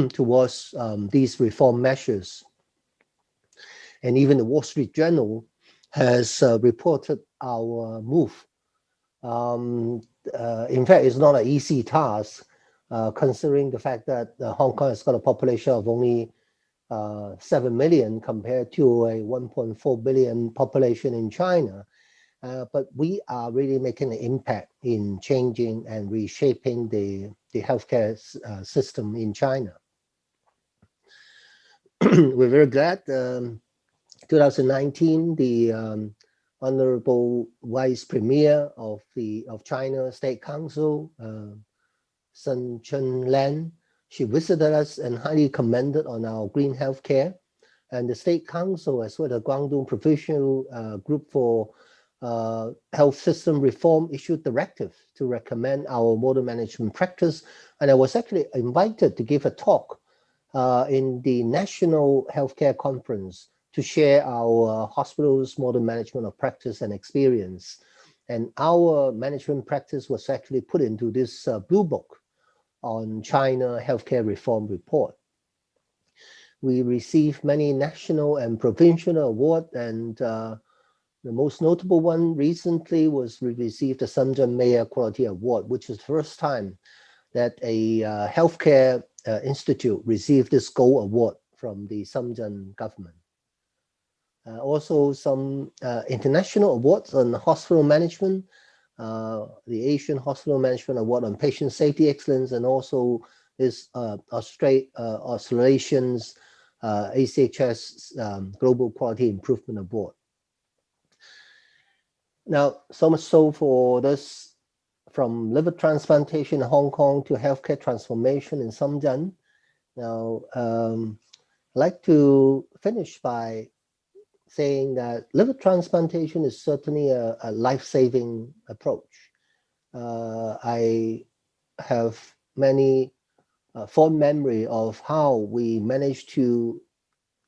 towards these reform measures. And even the Wall Street Journal has reported our move. In fact, it's not an easy task, considering the fact that Hong Kong has got a population of only 7 million compared to a 1.4 billion population in China. But we are really making an impact in changing and reshaping the healthcare system in China. We're very glad 2019, the Honorable Vice Premier of China State Council, Sun Chun-lan, she visited us and highly commended on our green healthcare. And the State Council, as well as the Guangdong Provincial Group for Health System Reform, issued directive to recommend our model management practice. And I was actually invited to give a talk in the National Healthcare Conference to share our hospital's model management of practice and experience. And our management practice was actually put into this blue book on China healthcare reform report. We received many national and provincial awards, and the most notable one recently was we received the Shenzhen Mayor Quality Award, which is the first time that a healthcare institute received this gold award from the Shenzhen government. Also some international awards on hospital management, the Asian Hospital Management Award on Patient Safety Excellence, and also this Australians ACHS Global Quality Improvement Award. Now, so much so for this, from liver transplantation in Hong Kong to healthcare transformation in Shenzhen. Now, I'd like to finish by saying that liver transplantation is certainly a life-saving approach. I have many fond memory of how we managed to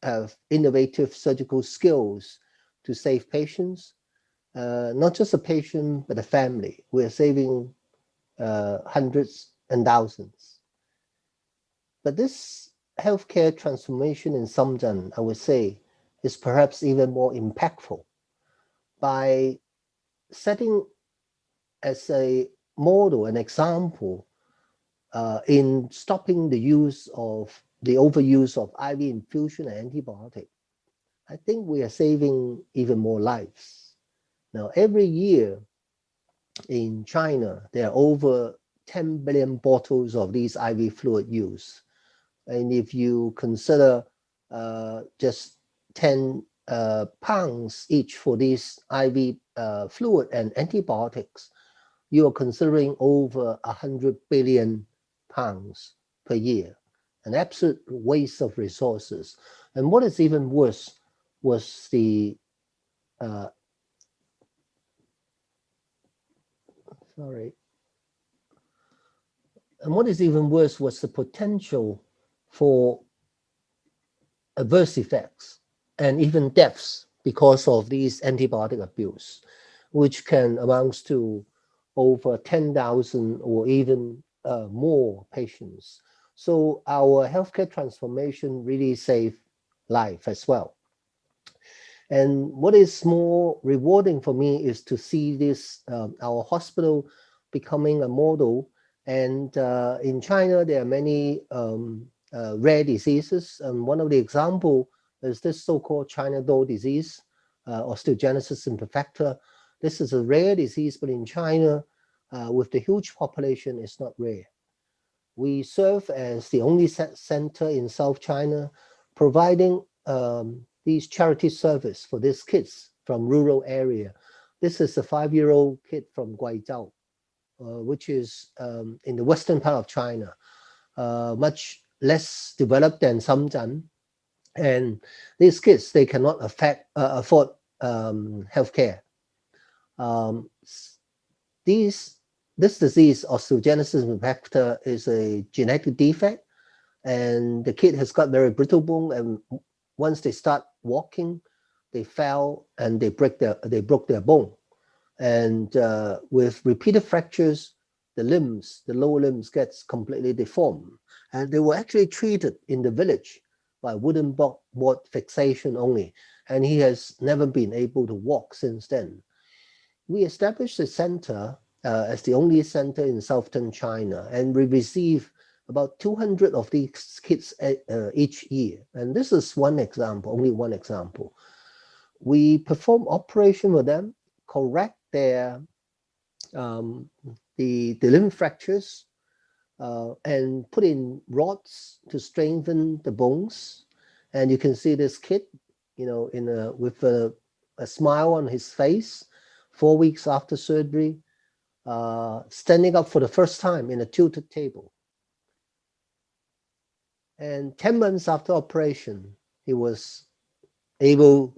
have innovative surgical skills to save patients, not just a patient, but a family. We're saving hundreds and thousands. But this healthcare transformation in Shenzhen, I would say, is perhaps even more impactful by setting as a model, an example in stopping the use of the overuse of IV infusion and antibiotic. I think we are saving even more lives. Now, every year in China, there are over 10 billion bottles of these IV fluid used. And if you consider just 10 pounds each for these IV fluid and antibiotics, you are considering over 100 billion pounds per year, an absolute waste of resources. And what is even worse was the and what is even worse was the potential for adverse effects and even deaths because of these antibiotic abuse, which can amount to over 10,000 or even more patients. So our healthcare transformation really saved life as well. And what is more rewarding for me is to see this, our hospital becoming a model. And in China, there are many rare diseases. And one of the examples is this so-called China door disease, osteogenesis imperfecta. This is a rare disease, but in China, with the huge population, it's not rare. We serve as the only center in South China providing these charity service for these kids from rural area. This is a 5-year-old kid from Guizhou, which is in the western part of China, much less developed than Shenzhen. And these kids, they cannot afford healthcare. This disease, osteogenesis imperfecta, is a genetic defect, and the kid has got very brittle bone, and once they start walking, they fell and they broke their bone. And with repeated fractures, the lower limbs gets completely deformed. And they were actually treated in the village by wooden board fixation only. And he has never been able to walk since then. We established a center as the only center in southern China, and we receive about 200 of these kids each year. And this is one example, only one example. We perform operation with them, correct their the limb fractures, and put in rods to strengthen the bones. And you can see this kid, you know, with a smile on his face, 4 weeks after surgery, standing up for the first time in a tilted table. And 10 months after operation, he was able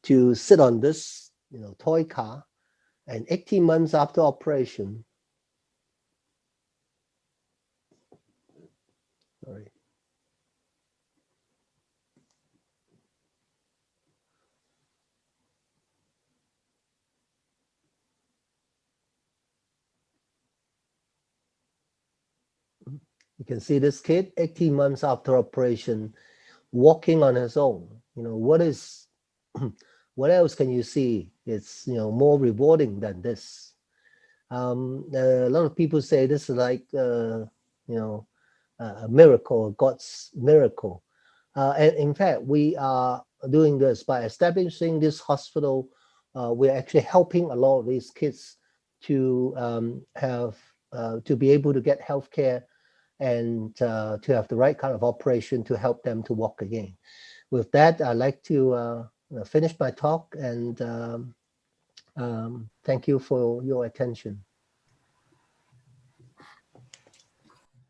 to sit on this, you know, toy car. And 18 months after operation, sorry. You can see this kid 18 months after operation, walking on his own. You know, what else can you see? It's, you know, more rewarding than this. A lot of people say this is like, you know, a miracle, God's miracle. And in fact, we are doing this by establishing this hospital. We're actually helping a lot of these kids to to be able to get healthcare and to have the right kind of operation to help them to walk again. With that, I'd like to finish my talk, and thank you for your attention.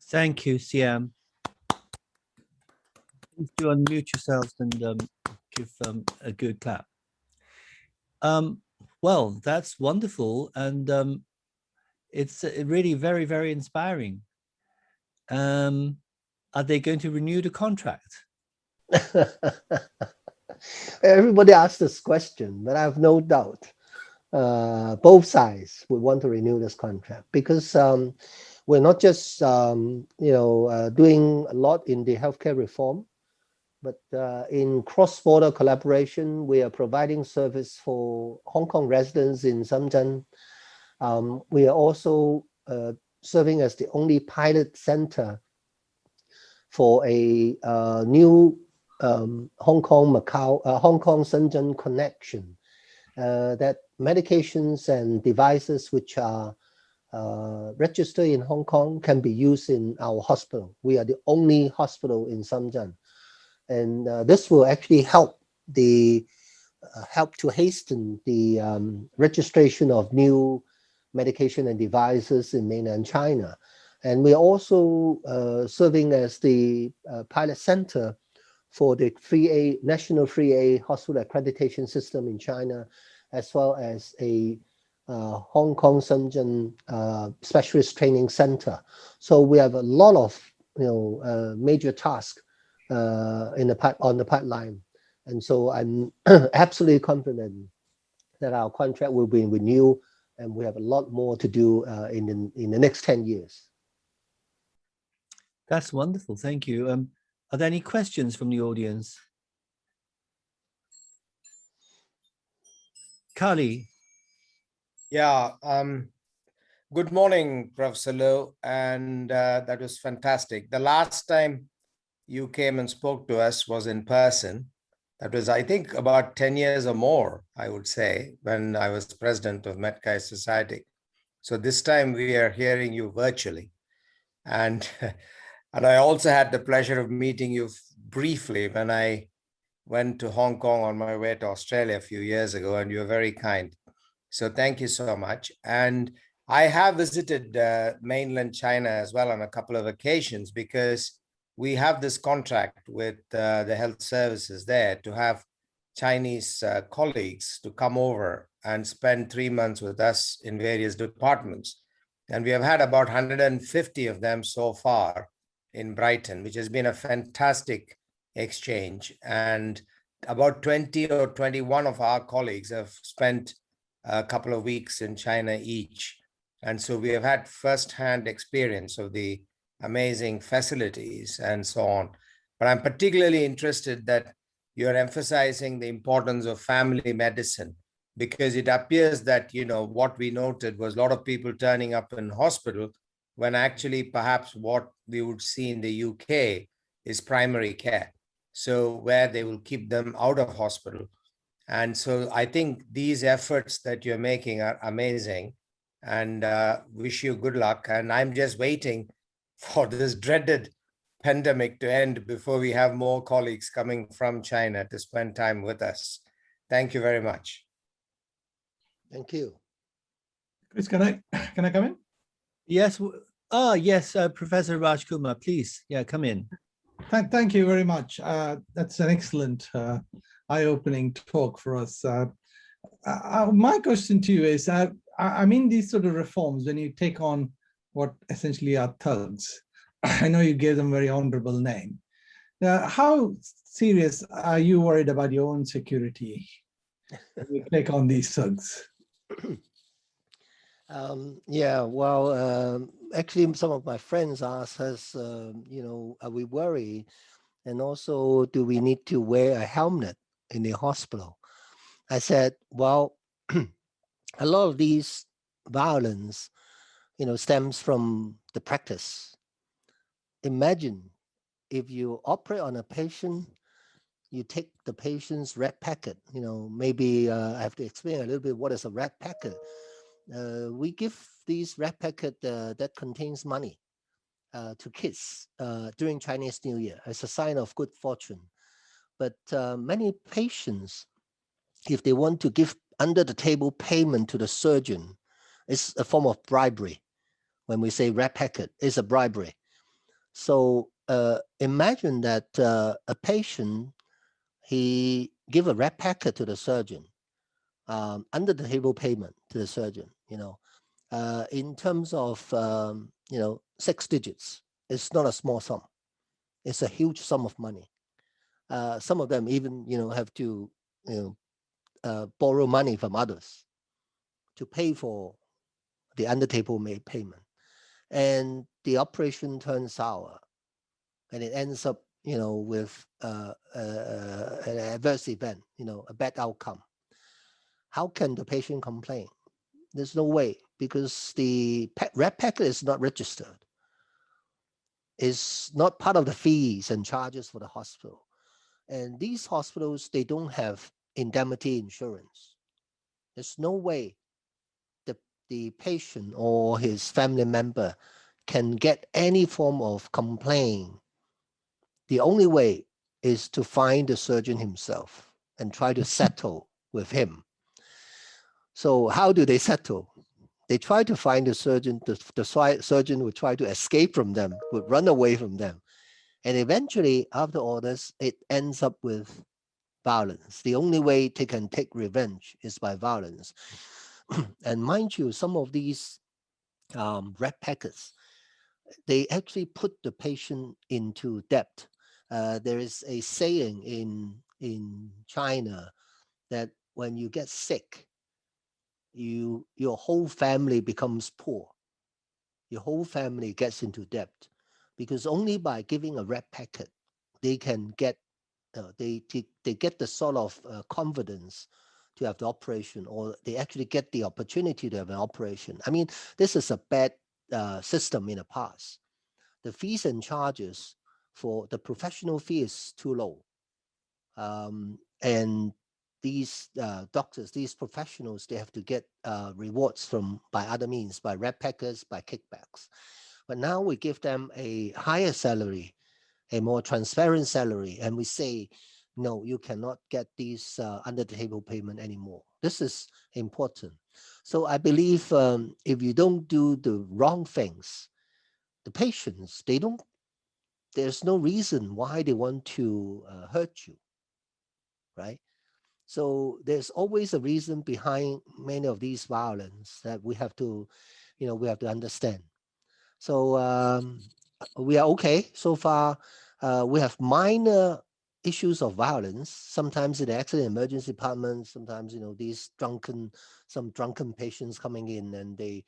Thank you, Siam. Please do unmute yourselves and give a good clap. Well, that's wonderful, and it's really very, very inspiring. Are they going to renew the contract? Everybody asks this question, but I have no doubt both sides would want to renew this contract, because we're not just doing a lot in the healthcare reform, but in cross-border collaboration, we are providing service for Hong Kong residents in Shenzhen. We are also serving as the only pilot center for a new Hong Kong Shenzhen connection, that medications and devices which are registered in Hong Kong can be used in our hospital. We are the only hospital in Shenzhen, and this will actually help to hasten the registration of new medication and devices in mainland China. And we're also serving as the pilot center for the National 3A Hospital Accreditation System in China, as well as a Hong Kong Shenzhen Specialist Training Center. So we have a lot of major tasks on the pipeline, and so I'm absolutely confident that our contract will be renewed, and we have a lot more to do in the next 10 years. That's wonderful. Thank you. Are there any questions from the audience? Kali. Yeah. Good morning, Professor Low, and that was fantastic. The last time you came and spoke to us was in person. That was, I think, about 10 years or more, I would say, when I was president of Metkai Society. So this time we are hearing you virtually. And I also had the pleasure of meeting you briefly when I went to Hong Kong on my way to Australia a few years ago, and you were very kind. So thank you so much. And I have visited mainland China as well on a couple of occasions, because we have this contract with the health services there to have Chinese colleagues to come over and spend 3 months with us in various departments. And we have had about 150 of them so far in Brighton, which has been a fantastic exchange. And about 20 or 21 of our colleagues have spent a couple of weeks in China each. And so we have had firsthand experience of the amazing facilities and so on. But I'm particularly interested that you're emphasizing the importance of family medicine, because it appears that, what we noted was a lot of people turning up in hospital when actually perhaps what we would see in the UK is primary care. So where they will keep them out of hospital. And so I think these efforts that you're making are amazing, and wish you good luck. And I'm just waiting for this dreaded pandemic to end before we have more colleagues coming from China to spend time with us. Thank you very much. Thank you. Chris, can I come in? Yes. Yes, Professor Rajkumar, please. Yeah, come in. Thank you very much. That's an excellent eye-opening talk for us. My question to you is, I mean, these sort of reforms, when you take on what essentially are thugs, I know you gave them a very honorable name. How serious are you worried about your own security when you take on these thugs? Yeah, well, actually, some of my friends asked us, are we worried? And also, do we need to wear a helmet in the hospital? I said, well, a lot of these violence, stems from the practice. Imagine if you operate on a patient, you take the patient's red packet. Maybe I have to explain a little bit what is a red packet. We give these red packet that contains money to kids during Chinese New Year as a sign of good fortune. But many patients, if they want to give under the table payment to the surgeon, it's a form of bribery. When we say red packet, it's a bribery. So imagine that a patient, he give a red packet to the surgeon, under the table payment to the surgeon, in terms of, 6 digits. It's not a small sum. It's a huge sum of money. Some of them even, have to, borrow money from others to pay for the under table payment. And the operation turns sour, and it ends up, with an adverse event, a bad outcome. How can the patient complain? There's no way, because the red packet is not registered. It's not part of the fees and charges for the hospital. And these hospitals, they don't have indemnity insurance. There's no way the patient or his family member can get any form of complaint. The only way is to find the surgeon himself and try to settle with him. So how do they settle? They try to find the surgeon. The surgeon would try to escape from them, would run away from them. And eventually, after all this, it ends up with violence. The only way they can take revenge is by violence. And mind you, some of these red packets, they actually put the patient into debt. There is a saying in China that when you get sick, your whole family becomes poor. Your whole family gets into debt, because only by giving a red packet, they can get they get the sort of confidence to have the operation, or they actually get the opportunity to have an operation. I mean, this is a bad system in the past. The fees and charges for the professional fee is too low. And these doctors, these professionals, they have to get rewards by other means, by red packets, by kickbacks. But now we give them a higher salary, a more transparent salary, and we say, no, you cannot get these under the table payment anymore. This is important. So I believe if you don't do the wrong things, the patients, there's no reason why they want to hurt you, right? So there's always a reason behind many of these violence that we have to, we have to understand. So we are okay so far. We have minor issues of violence, sometimes in the accident emergency department, sometimes, these some drunken patients coming in, and they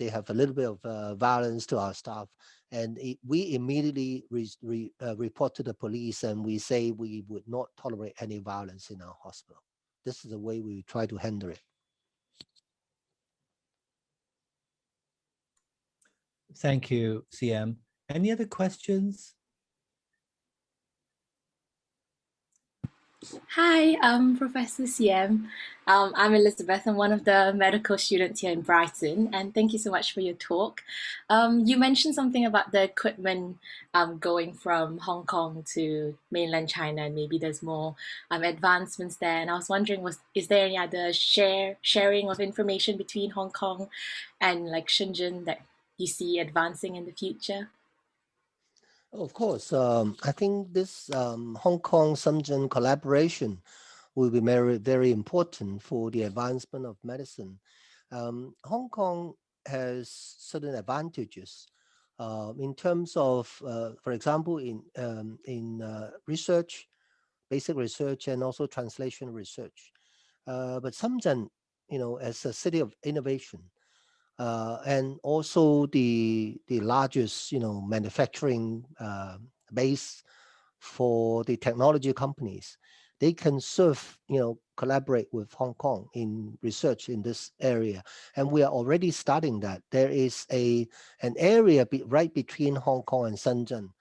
have a little bit of violence to our staff. And we immediately report to the police, and we say we would not tolerate any violence in our hospital. This is the way we try to handle it. Thank you, CM. Any other questions? Hi, Professor CM. I'm Elizabeth. I'm one of the medical students here in Brighton, and thank you so much for your talk. You mentioned something about the equipment going from Hong Kong to mainland China, and maybe there's more advancements there. And I was wondering, is there any other sharing of information between Hong Kong and like Shenzhen that you see advancing in the future? Of course, I think this Hong Kong-Shenzhen collaboration will be very, very important for the advancement of medicine. Hong Kong has certain advantages in terms of, for example, in research, basic research, and also translation research. But Shenzhen, as a city of innovation, and also the largest, manufacturing base for the technology companies. They can collaborate with Hong Kong in research in this area, and we are already starting that. There is an area right between Hong Kong and Shenzhen,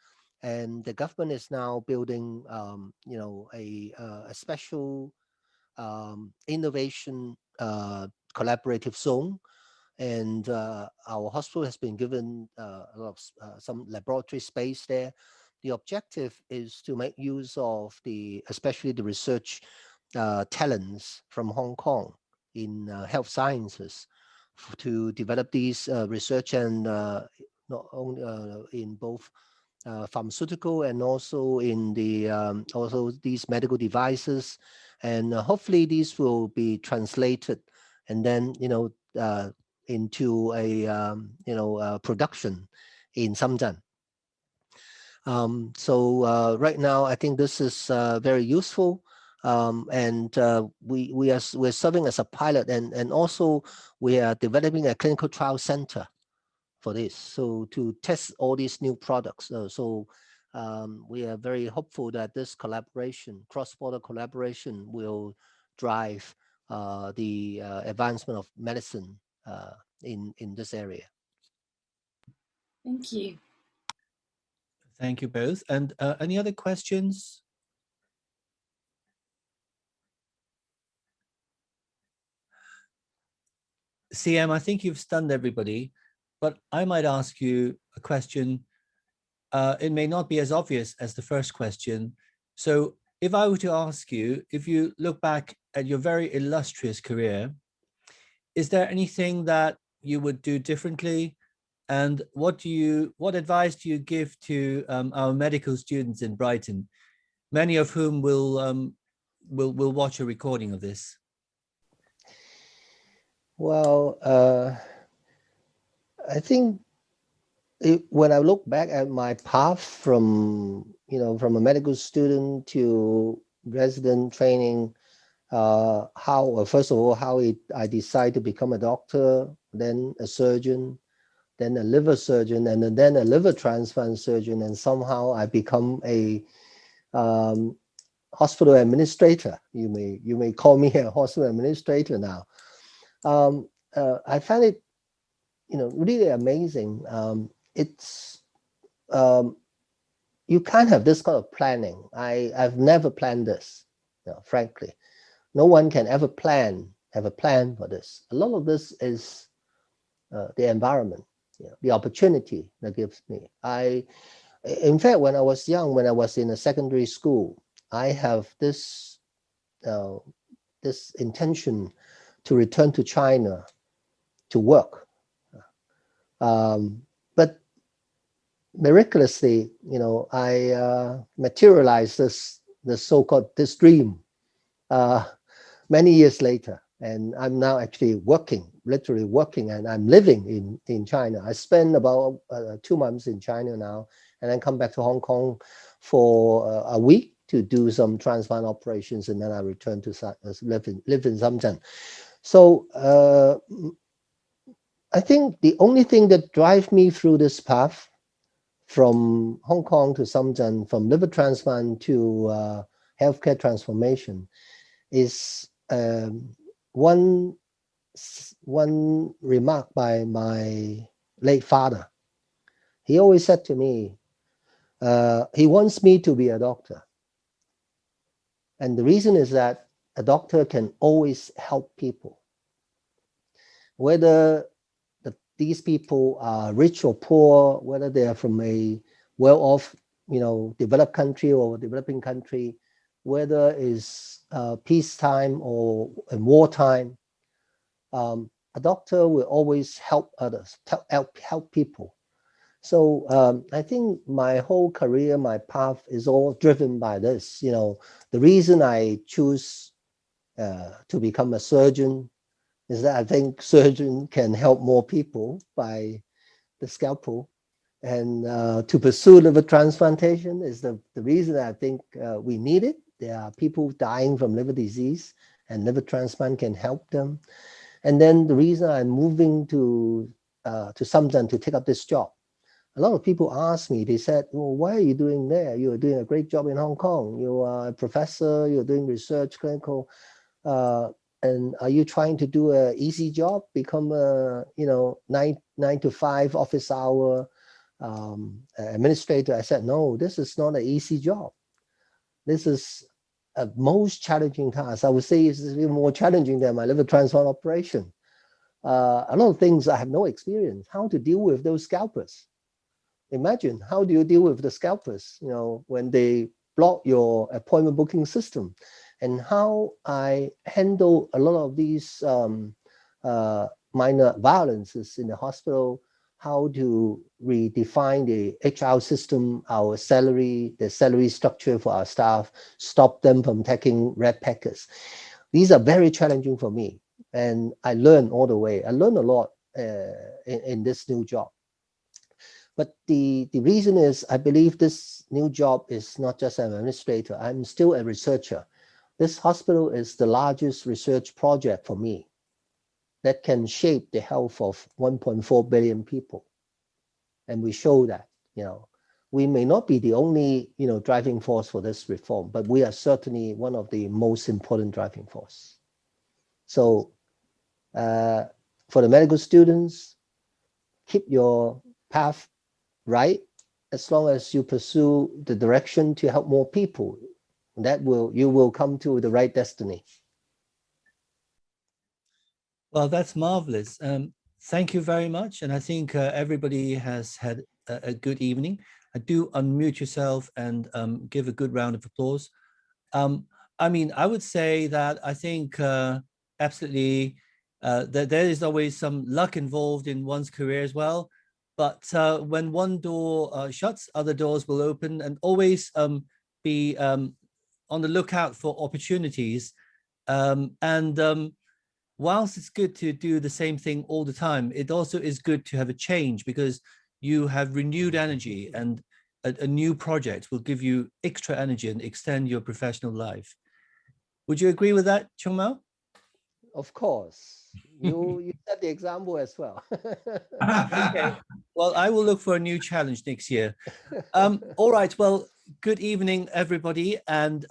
and the government is now building, a special innovation collaborative zone, and our hospital has been given some laboratory space there. The objective is to make use of especially the research talents from Hong Kong in health sciences to develop these research, and not only in both pharmaceutical and also in also these medical devices, and hopefully these will be translated and then into a production in Shenzhen. So right now, I think this is very useful, and we're serving as a pilot, and also we are developing a clinical trial center for this, so to test all these new products. We are very hopeful that this collaboration, cross-border collaboration, will drive the advancement of medicine in this area. Thank you. Thank you both. And any other questions? CM, I think you've stunned everybody, but I might ask you a question. It may not be as obvious as the first question. So if I were to ask you, if you look back at your very illustrious career, is there anything that you would do differently? And what advice do you give to our medical students in Brighton, many of whom will watch a recording of this? Well, I think when I look back at my path from a medical student to resident training, first of all, I decided to become a doctor, then a surgeon, then a liver surgeon, and then a liver transplant surgeon, and somehow I become a hospital administrator. You may call me a hospital administrator now. I find it, really amazing. It's you can't have this kind of planning. I've never planned this, frankly. No one can ever have a plan for this. A lot of this is the environment, the opportunity that gives me. In fact, when I was young, when I was in a secondary school, I have this intention to return to China to work. But miraculously, I materialized this so-called dream many years later, and I'm now actually literally working, and I'm living in China. I spend about 2 months in China now, and then come back to Hong Kong for a week to do some transplant operations, and then I return to live in Shenzhen. So I think the only thing that drives me through this path from Hong Kong to Shenzhen, from liver transplant to healthcare transformation, is one remark by my late father. He always said to me, he wants me to be a doctor. And the reason is that a doctor can always help people. Whether these people are rich or poor, whether they are from a well-off, developed country or developing country, whether it's peacetime or in wartime, a doctor will always help others, help people. So I think my whole career, my path is all driven by this. The reason I choose to become a surgeon is that I think surgeon can help more people by the scalpel. And to pursue liver transplantation is the reason I think we need it. There are people dying from liver disease, and liver transplant can help them. And then the reason I'm moving to Shenzhen to take up this job, a lot of people ask me, they said, well, why are you doing there? You're doing a great job in Hong Kong. You are a professor, you're doing research, clinical, and are you trying to do an easy job, become a, 9 to 5 office hour administrator? I said, no, this is not an easy job. This is a most challenging task. I would say it's even more challenging than my liver transplant operation. A lot of things I have no experience. How to deal with those scalpers. Imagine, how do you deal with the scalpers, when they block your appointment booking system, and how I handle a lot of these minor violences in the hospital, how to redefine the HR system, the salary structure for our staff, stop them from taking red packets. These are very challenging for me, and I learn all the way. I learn a lot in this new job. But the reason is, I believe this new job is not just an administrator. I'm still a researcher. This hospital is the largest research project for me that can shape the health of 1.4 billion people. And we show that, we may not be the only, driving force for this reform, but we are certainly one of the most important driving force. So for the medical students, keep your path right, as long as you pursue the direction to help more people, you will come to the right destiny. Well, that's marvelous. Thank you very much. And I think everybody has had a good evening. I do unmute yourself and give a good round of applause. I would say that I think absolutely that there is always some luck involved in one's career as well. But when one door shuts, other doors will open, and always be on the lookout for opportunities. Whilst it's good to do the same thing all the time, it also is good to have a change, because you have renewed energy, and a new project will give you extra energy and extend your professional life. Would you agree with that, Chung Mao? Of course. You set the example as well. Okay. Well, I will look for a new challenge next year. All right. Well, good evening, everybody, and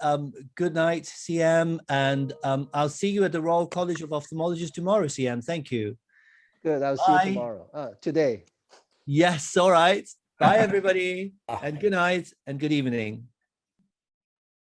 good night, CM. And I'll see you at the Royal College of Ophthalmologists tomorrow, CM. Thank you. Good. I'll see you tomorrow. Today. Yes. All right. Bye, everybody, and good night and good evening.